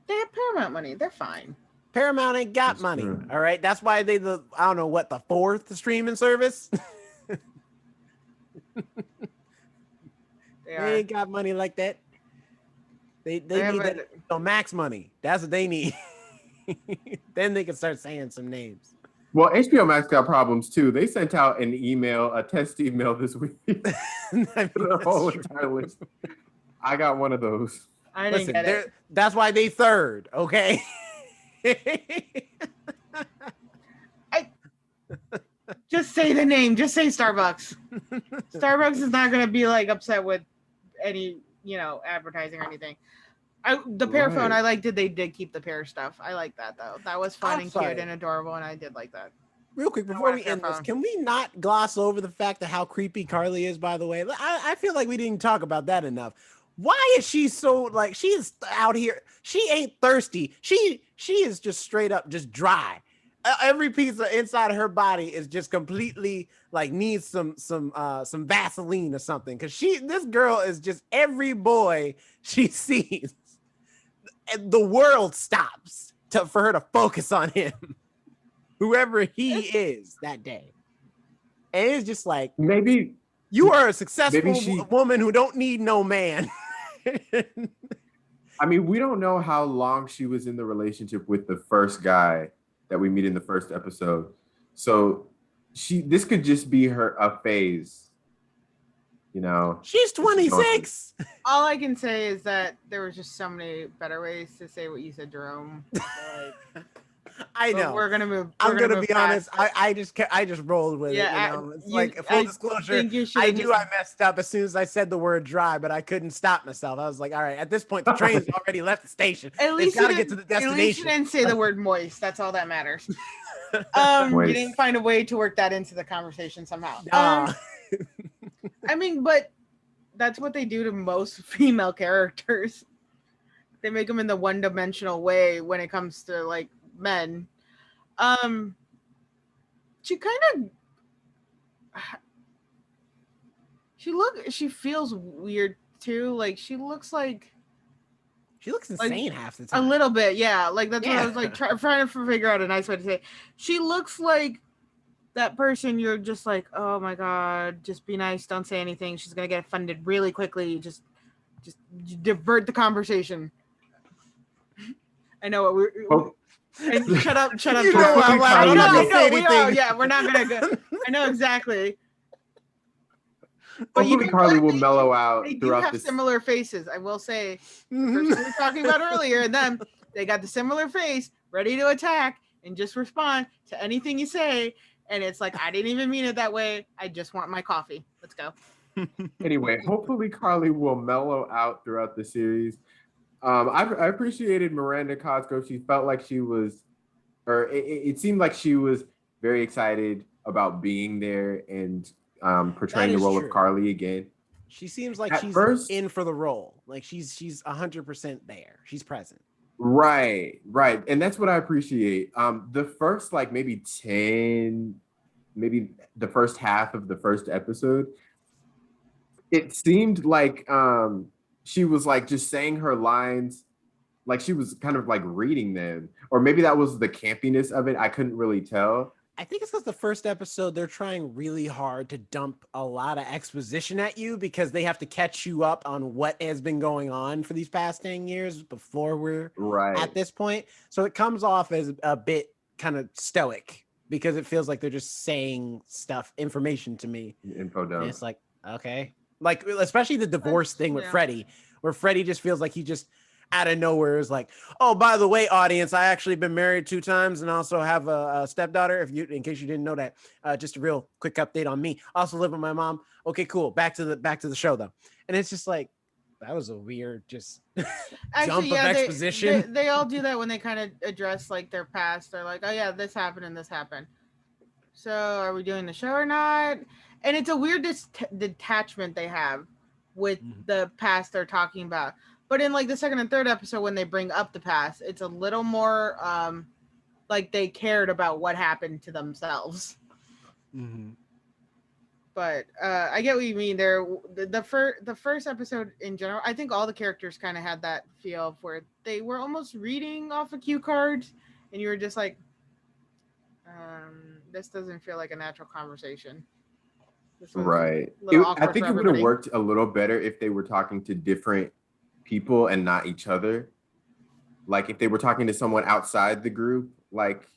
They have Paramount money. They're fine. Paramount ain't got That's money. true. All right, that's why they I don't know what the fourth streaming service. They They are. ain't got money like that. They They need have that max money. That's what they need. Then they can start saying some names. Well, HBO Max got problems too. They sent out an email, a test email this week. I mean, The whole that's true. entire list. I got one of those. I didn't Listen, get it. that's why they third. Okay. Just say the name. Just say Starbucks. Starbucks is not gonna be like upset with any, advertising or anything. The pear phone, Right. I liked it. They did keep the pear stuff. I like that though. That was fun I'm and sorry. cute and adorable, and I did like that. Real quick, I before want we a pear end this, phone. can we not gloss over the fact of how creepy Carly is, by the way? I feel like we didn't talk about that enough. Why is she so like she is out here? She ain't thirsty. She is just straight up just dry. Every piece of inside of her body is just completely like needs some Vaseline or something. Cause this girl is just every boy she sees, the world stops for her to focus on him. Whoever he is that day. And it's just like, Maybe you are a successful she- woman who don't need no man. I mean, we don't know how long she was in the relationship with the first guy that we meet in the first episode. So this could just be a phase. She's 26. All I can say is that there was just so many better ways to say what you said, Jerome. So, like, I know. We're gonna move. I'm we're gonna move be honest. past it. I just rolled with it. It's like full disclosure. think you should I have knew just- I messed up as soon as I said the word dry, but I couldn't stop myself. I was like, all right, at this point, the train's already left the station. At least It's got to you get to the didn't- At least you destination. didn't say the word moist. That's all that matters. You Moist. didn't find a way to work that into the conversation somehow. Nah. I mean, but that's what they do to most female characters. They make them in the one-dimensional way when it comes to like men. She kind of she feels weird too. Like she looks like She looks insane half the a time. little bit, yeah. Like that's what I was Yeah. like trying to figure out a nice way to say it. She looks like that person you're just like, oh my god, just be nice, don't say anything. She's gonna get offended really quickly. Just divert the conversation. I know what we're. Oh. And shut up, You Jerome. know I'm loud. I'm not I gonna say we are. anything. Yeah, we're not gonna go. I know exactly. But Hopefully, Carly will mellow out They do throughout have this. similar faces. I will say, the Mhm. person we were talking about earlier, and them, they got the similar face, ready to attack and just respond to anything you say. And it's like, I didn't even mean it that way. I just want my coffee. Let's go. Anyway, hopefully Carly will mellow out throughout the series. I appreciated Miranda Cosgrove. She felt like she was, or it seemed like she was very excited about being there and portraying That the is role true. of Carly again. She seems like At she's first, in for the role. Like she's 100% there. She's present. right, right. And that's what I appreciate. The first like maybe 10, maybe the first half of the first episode, it seemed like she was like just saying her lines like she was kind of like reading them. Or maybe that was the campiness of it. I couldn't really tell. I think it's because the first episode, they're trying really hard to dump a lot of exposition at you because they have to catch you up on what has been going on for these past 10 years before we're Right. at this point. So it comes off as a bit kind of stoic because it feels like they're just saying stuff, information to me. Info And dump. it's like, okay. Like, especially the divorce thing with Freddie, where Freddie just feels like he just out of nowhere is like, oh, by the way, audience, I actually been married 2 times and also have a stepdaughter. In case you didn't know that, just a real quick update on me. I also live with my mom. Okay, cool. Back to the show though. And it's just like, that was a weird just Actually, jump of exposition. They all do that when they kind of address like their past. They're like, oh yeah, this happened and this happened. So are we doing the show or not? And it's a weird detachment they have with the past they're talking about. But in like the second and third episode, when they bring up the past, it's a little more like they cared about what happened to themselves. Mm-hmm. But I get what you mean. There, the first episode in general, I think all the characters kind of had that feel of where they were almost reading off a cue card, and you were just like, this doesn't feel like a natural conversation. Right. I think it would have worked a little better if they were talking to different people and not each other. Like if they were talking to someone outside the group, like,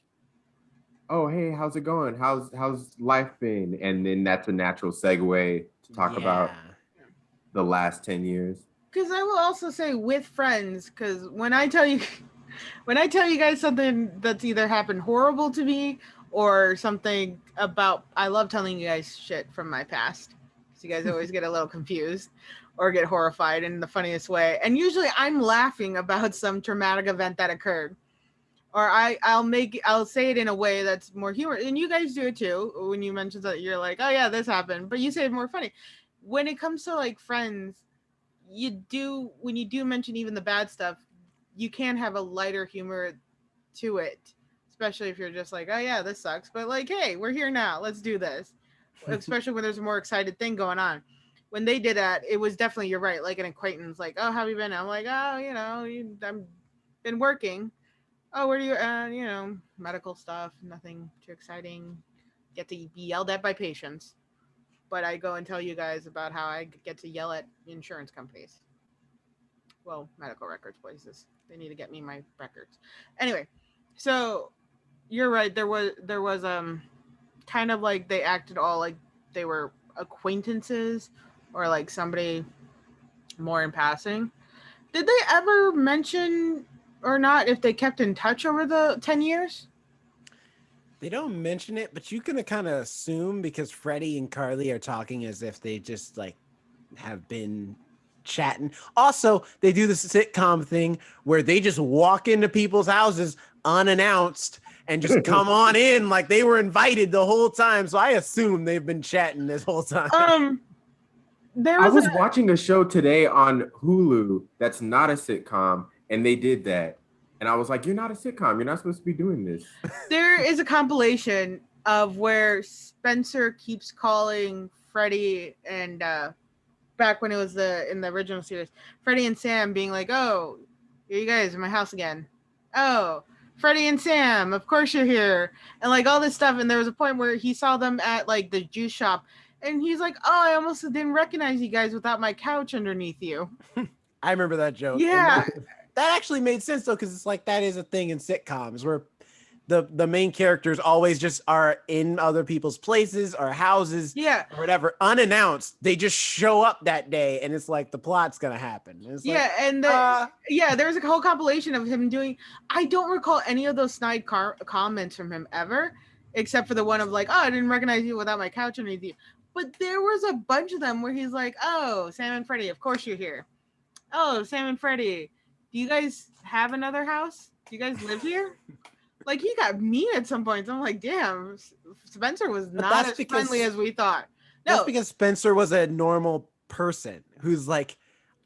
oh hey, how's it going? How's life been? And then that's a natural segue to talk about the last 10 years. Because I will also say with friends, because when I tell you guys something that's either happened horrible to me or something about, I love telling you guys shit from my past. So you guys always get a little confused or get horrified in the funniest way. And usually I'm laughing about some traumatic event that occurred. Or I'll say it in a way that's more humor. And you guys do it too. When you mention that, you're like, oh yeah, this happened. But you say it more funny. When it comes to like friends, when you do mention even the bad stuff, you can have a lighter humor to it. Especially if you're just like, oh yeah, this sucks. But like, hey, we're here now. Let's do this. Especially when there's a more excited thing going on. When they did that, it was definitely, you're right, like an acquaintance, like, oh, how have you been? I'm like, oh, I've been working. Oh, where do you, medical stuff, nothing too exciting. Get to be yelled at by patients. But I go and tell you guys about how I get to yell at insurance companies. Well, medical records places. They need to get me my records. Anyway, so you're right. There was kind of like they acted all like they were acquaintances or like somebody more in passing. Did they ever mention or not if they kept in touch over the 10 years? They don't mention it, but you can kind of assume because Freddie and Carly are talking as if they just like have been chatting. Also, they do this sitcom thing where they just walk into people's houses unannounced and just come on in like they were invited the whole time. So I assume they've been chatting this whole time. I was watching a show today on Hulu that's not a sitcom, and they did that. And I was like, you're not a sitcom. You're not supposed to be doing this. There is a compilation of where Spencer keeps calling Freddie and back when it was in the original series, Freddie and Sam being like, oh, here you guys in my house again. Oh, Freddie and Sam, of course you're here. And like all this stuff. And there was a point where he saw them at like the juice shop. And he's like, oh, I almost didn't recognize you guys without my couch underneath you. I remember that joke. Yeah. That actually made sense though, because it's like that is a thing in sitcoms where the main characters always just are in other people's places or houses, or whatever, unannounced. They just show up that day, and it's like the plot's gonna happen. It's there was a whole compilation of him doing. I don't recall any of those snide comments from him ever, except for the one of like, oh, I didn't recognize you without my couch underneath you. But there was a bunch of them where he's like, oh, Sam and Freddie, of course you're here. Oh, Sam and Freddie, do you guys have another house? Do you guys live here? Like, he got mean at some points. I'm like, damn, Spencer was not as friendly as we thought. No, that's because Spencer was a normal person who's like,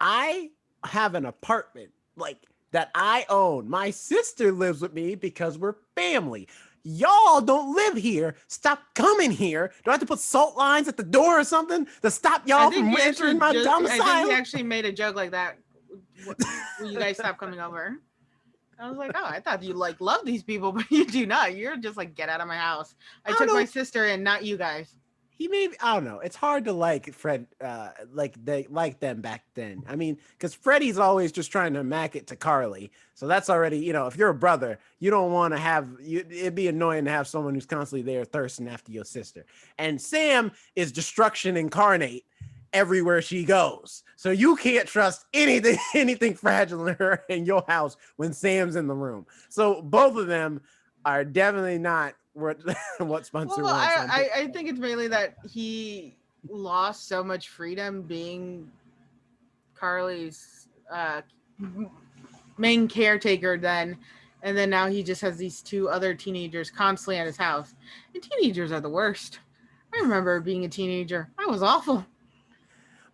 I have an apartment like that I own. My sister lives with me because we're family. Y'all don't live here. Stop coming here. Do I have to put salt lines at the door or something to stop y'all from entering my domicile? I think he actually made a joke like that. Will you guys stop coming over? I was like, oh, I thought you like love these people, but you do not. You're just like, get out of my house. I took my sister in, not you guys. He maybe, I don't know. It's hard to like Fred, like they like them back then. I mean, because Freddie's always just trying to mack it to Carly. So that's already, you know, if you're a brother, you don't want to have it'd be annoying to have someone who's constantly there thirsting after your sister. And Sam is destruction incarnate everywhere she goes. So you can't trust anything fragile in her in your house when Sam's in the room. So both of them are definitely not what Spencer wants. I think it's mainly that he lost so much freedom being Carly's main caretaker then, and then now he just has these two other teenagers constantly at his house. And teenagers are the worst. I remember being a teenager. I was awful.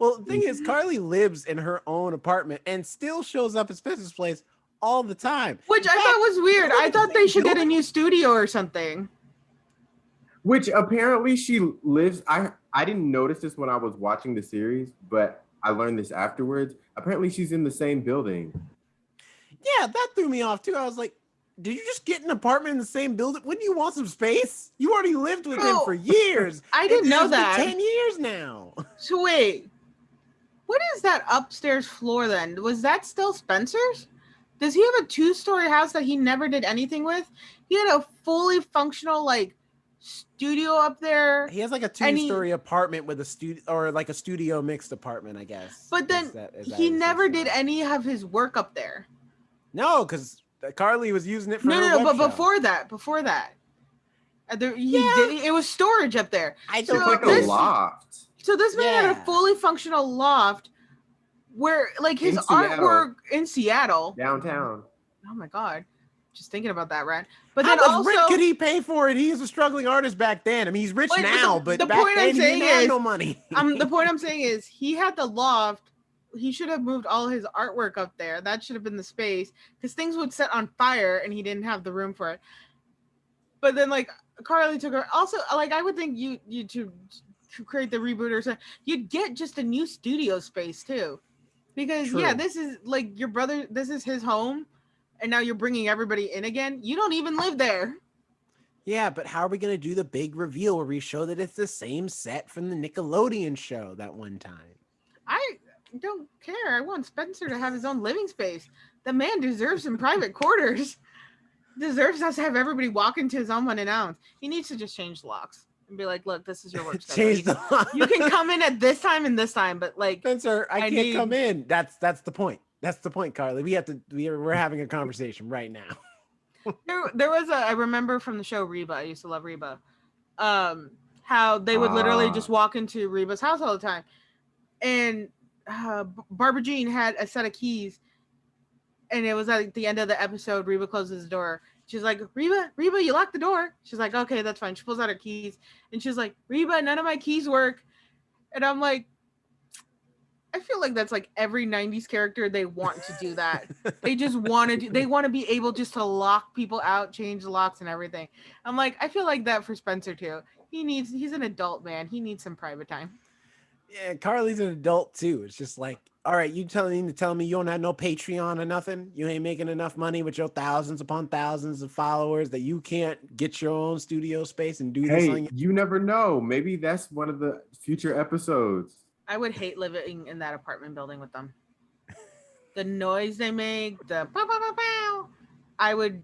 Well, the thing is, Carly lives in her own apartment and still shows up at Spencer's place all the time. Which I thought was weird. I thought they should get a new studio or something. Which apparently she lives. I didn't notice this when I was watching the series, but I learned this afterwards. Apparently she's in the same building. Yeah, that threw me off too. I was like, did you just get an apartment in the same building? Wouldn't you want some space? You already lived with him for years. I didn't know that. 10 years now. So wait, what is that upstairs floor then? Was that still Spencer's? Does he have a 2-story house that he never did anything with? He had a fully functional like studio up there. He has like a 2-story apartment with a studio, or like a studio mixed apartment, I guess. But then he never did any of his work up there. No, because Carly was using it for but before that, it was storage up there. It's like a loft. So this man had a fully functional loft where like his artwork in Seattle. Downtown. Oh my God. Just thinking about that, right? But how then much rent could he pay for it? He is a struggling artist back then. I mean, he's rich now, but the back point then I'm saying he didn't have is, no money. The point I'm saying is he had the loft. He should have moved all his artwork up there. That should have been the space, because things would set on fire and he didn't have the room for it. But then like Carly took her. Also, like I would think you to create the reboot or something, you'd get just a new studio space too. Because this is like your brother, this is his home. And now you're bringing everybody in again. You don't even live there. Yeah, but how are we going to do the big reveal where we show that it's the same set from the Nickelodeon show that one time? I don't care. I want Spencer to have his own living space. The man deserves some private quarters. Deserves us to have everybody walk into his own unannounced. He needs to just change the locks and be like, look, this is your work Change the locks. You can come in at this time and this time, but like Spencer, I can't come in. That's the point. That's the point, Carly. We're having a conversation right now. there was I remember from the show Reba. I used to love Reba. How they would literally just walk into Reba's house all the time, and Barbara Jean had a set of keys, and it was at the end of the episode. Reba closes the door. She's like, Reba, you locked the door. She's like, okay, that's fine. She pulls out her keys, and she's like, Reba, none of my keys work, and I'm like, I feel like that's like every 90s character. They want to do that. They just want to be able just to lock people out, change the locks and everything. I'm like, I feel like that for Spencer too. He's an adult man. He needs some private time. Yeah, Carly's an adult too. It's just like, all right, you tell me you don't have no Patreon or nothing. You ain't making enough money with your thousands upon thousands of followers that you can't get your own studio space and do this on your- You never know. Maybe that's one of the future episodes. I would hate living in that apartment building with them. The noise they make, the pow, pow, pow, pow. I would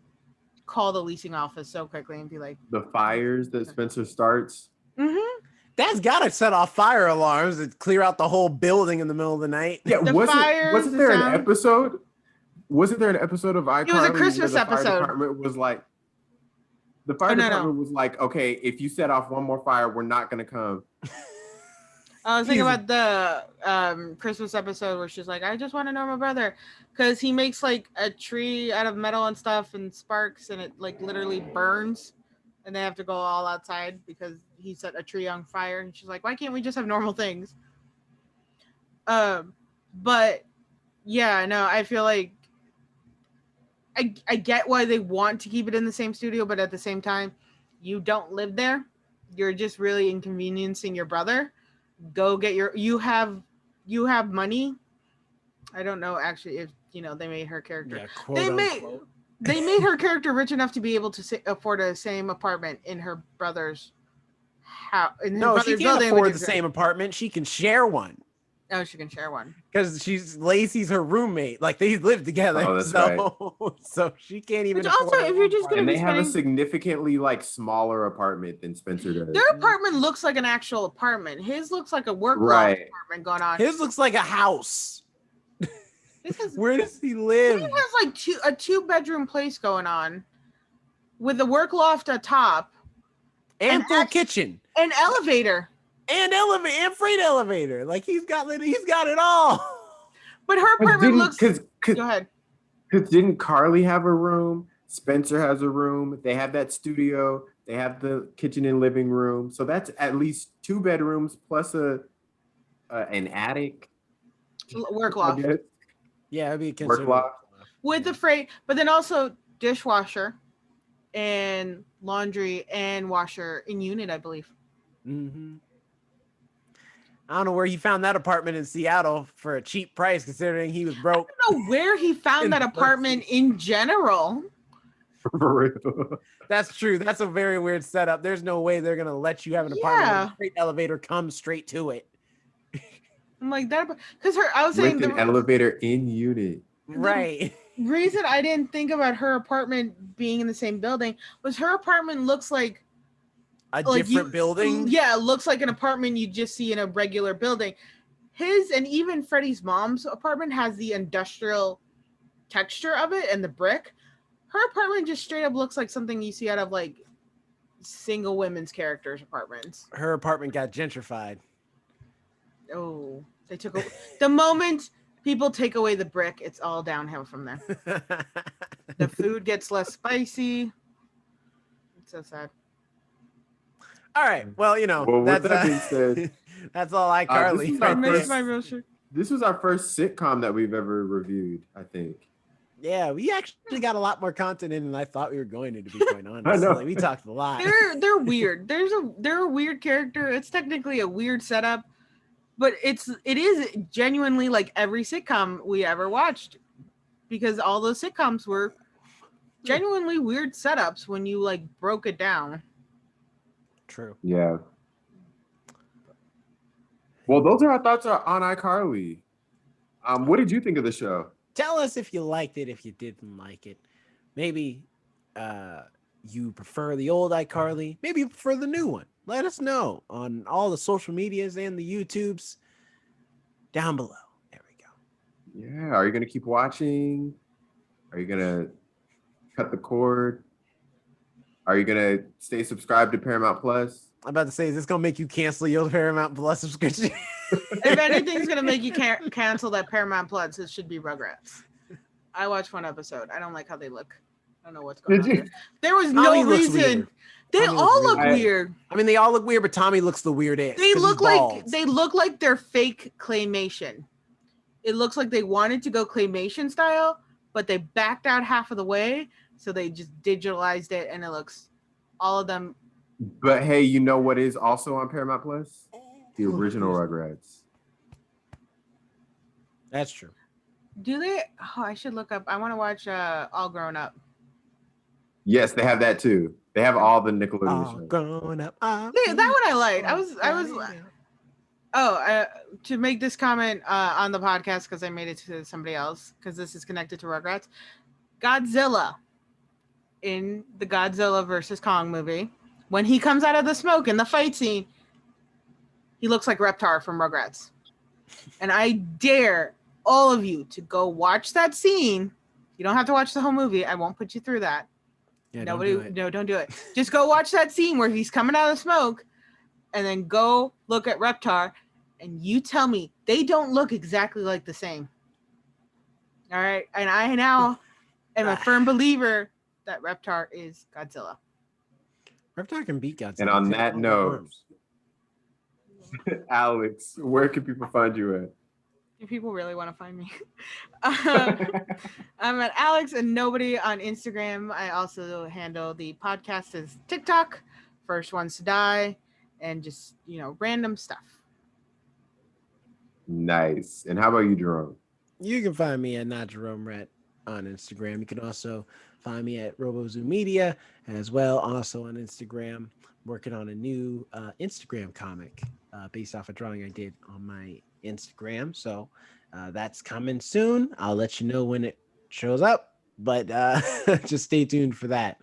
call the leasing office so quickly and be like, the fires that Spencer starts. Mm-hmm. That's got to set off fire alarms to clear out the whole building in the middle of the night. Yeah, wasn't there an episode? Wasn't there an episode of iCarly? It was a Christmas episode. Fire department was like, the fire department was like, okay, if you set off one more fire, we're not going to come. I was thinking about the Christmas episode where she's like, I just want to know my brother, because he makes like a tree out of metal and stuff and sparks, and it like literally burns, and they have to go all outside because he set a tree on fire. And she's like, why can't we just have normal things? But yeah, no, I feel like I get why they want to keep it in the same studio, but at the same time, you don't live there. You're just really inconveniencing your brother. Go get you have money. I don't know actually if they made her character. Yeah, quote They unquote. made her character rich enough to be able to afford a same apartment in her brother's house. No, she can't afford the same apartment. She can share one. Oh, she can share one because Lacey's her roommate. Like they live together. Oh, that's right. So she can't even. Which also, if you're just gonna and be they have a significantly like smaller apartment than Spencer does. Their apartment looks like an actual apartment. His looks like a work loft apartment going on. His looks like a house. Where does he live? He has like a 2-bedroom place going on, with a work loft atop, and full kitchen, and elevator. And freight elevator. Like he's got it all. But her apartment looks. Go ahead. Because didn't Carly have a room? Spencer has a room. They have that studio. They have the kitchen and living room. So that's at least 2 bedrooms plus an attic. Work loft. Yeah, it'd be a work loft with the freight, but then also dishwasher, and laundry and washer in unit, I believe. Mm-hmm. I don't know where he found that apartment in Seattle for a cheap price, considering he was broke. I don't know where he found that apartment in general. For real. That's true. That's a very weird setup. There's no way they're gonna let you have an apartment where the freight elevator comes straight to it. I'm like that because I was saying with an elevator in unit. Right. Reason I didn't think about her apartment being in the same building was her apartment looks like a different building. Yeah, it looks like an apartment you just see in a regular building. His and even Freddie's mom's apartment has the industrial texture of it and the brick. Her apartment just straight up looks like something you see out of like single women's characters' apartments. Her apartment got gentrified. Oh, they took the moment people take away the brick, it's all downhill from there. The food gets less spicy. It's so sad. All right. Well, with that being said, that's all iCarly. This was our first sitcom that we've ever reviewed, I think. Yeah, we actually got a lot more content in than I thought we were going to be quite honest. I know. Like, we talked a lot. They're weird. They're a weird character. It's technically a weird setup, but it is genuinely like every sitcom we ever watched, because all those sitcoms were genuinely weird setups when you like broke it down. True. Yeah. Well, those are our thoughts on iCarly. What did you think of the show? Tell us if you liked it, if you didn't like it. Maybe you prefer the old iCarly. Maybe you prefer the new one. Let us know on all the social medias and the YouTubes down below. There we go. Yeah. Are you going to keep watching? Are you going to cut the cord? Are you going to stay subscribed to Paramount Plus? I'm about to say, is this going to make you cancel your Paramount Plus subscription? If anything's going to make you cancel that Paramount Plus, it should be Rugrats. I watched one episode. I don't like how they look. I don't know what's going on there. There was no reason. They all look weird. I mean, they all look weird, but Tommy looks the weirdest. They look like they're fake claymation. It looks like they wanted to go claymation style, but they backed out half of the way. So they just digitalized it, and it looks all of them. But hey, you know what is also on Paramount Plus? The original Rugrats. That's true. Do they? Oh, I should look up. I want to watch All Grown Up. Yes, they have that too. They have all the Nickelodeon shows. All Grown Up. Yeah, that one I liked. To make this comment on the podcast, because I made it to somebody else, because this is connected to Rugrats. Godzilla in the Godzilla versus Kong movie, when he comes out of the smoke in the fight scene, he looks like Reptar from Rugrats. And I dare all of you to go watch that scene. You don't have to watch the whole movie. I won't put you through that. Yeah, don't do it. Just go watch that scene where he's coming out of the smoke, and then go look at Reptar, and you tell me they don't look exactly like the same. All right. And I now am a firm believer that Reptar is Godzilla. Reptar can beat Godzilla. And on that note, Alex, where can people find you at? If people really want to find me. um, I'm at Alex and Nobody on Instagram. I also handle the podcast as TikTok, First Ones to Die, and just, random stuff. Nice. And how about you, Jerome? You can find me at Not Jerome Ret on Instagram. You can also find me at RoboZoo Media as well, also on Instagram. Working on a new Instagram comic based off a drawing I did on my Instagram. So that's coming soon. I'll let you know when it shows up, but just stay tuned for that.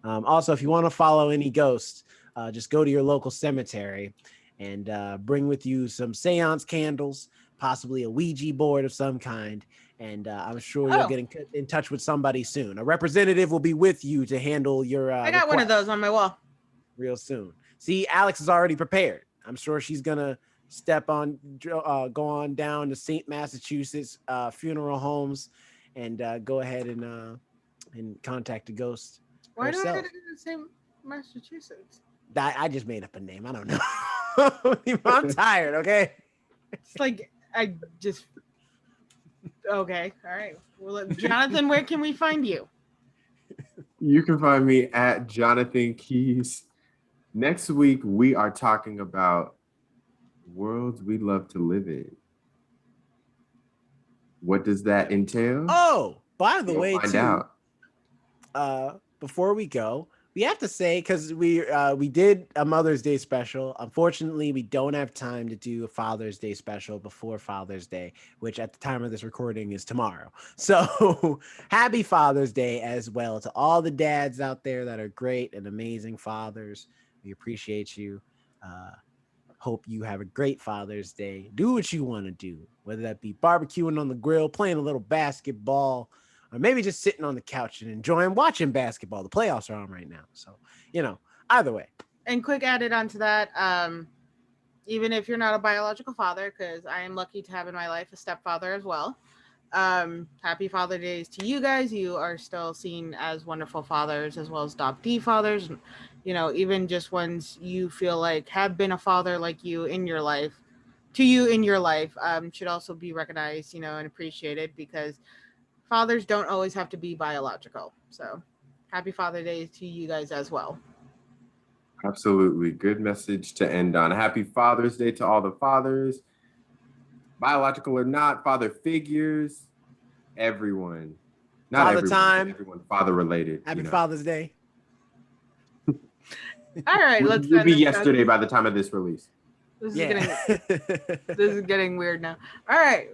Also, if you want to follow any ghosts, just go to your local cemetery and bring with you some seance candles, possibly a Ouija board of some kind. And I'm sure you'll get in touch with somebody soon. A representative will be with you to handle your I got one of those on my wall. Real soon. See, Alex is already prepared. I'm sure she's going to go on down to St. Massachusetts funeral homes and go ahead and contact a ghost. Why do I herself. have to do the same Massachusetts? I just made up a name. I don't know. I'm tired, okay? It's like, okay, all right. Well, Jonathan, where can we find you? You can find me at Jonathan Keys. Next week, we are talking about worlds we love to live in. What does that entail? Oh, by the We'll way, find too, out. Before we go, we have to say, because we did a Mother's Day special. Unfortunately, we don't have time to do a Father's Day special before Father's Day, which at the time of this recording is tomorrow. So happy Father's Day as well to all the dads out there that are great and amazing fathers. We appreciate you. Hope you have a great Father's Day. Do what you want to do, whether that be barbecuing on the grill, playing a little basketball, or maybe just sitting on the couch and enjoying watching basketball. The playoffs are on right now. So, either way. And quick added onto that, even if you're not a biological father, because I am lucky to have in my life a stepfather as well. Happy Father Days to you guys. You are still seen as wonderful fathers as well as adoptee fathers. Even just ones you feel like have been a father like you in your life, should also be recognized, and appreciated, because fathers don't always have to be biological. So happy Father Day to you guys as well. Absolutely. Good message to end on. Happy Father's Day to all the fathers, biological or not, father figures, everyone. Not Father everyone, time. everyone father related. Happy Father's Day. All right, let's It'll be yesterday by the time of this release. This is getting weird now. All right.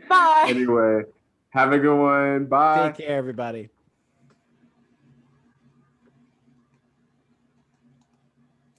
Bye. Anyway, have a good one. Bye. Take care, everybody.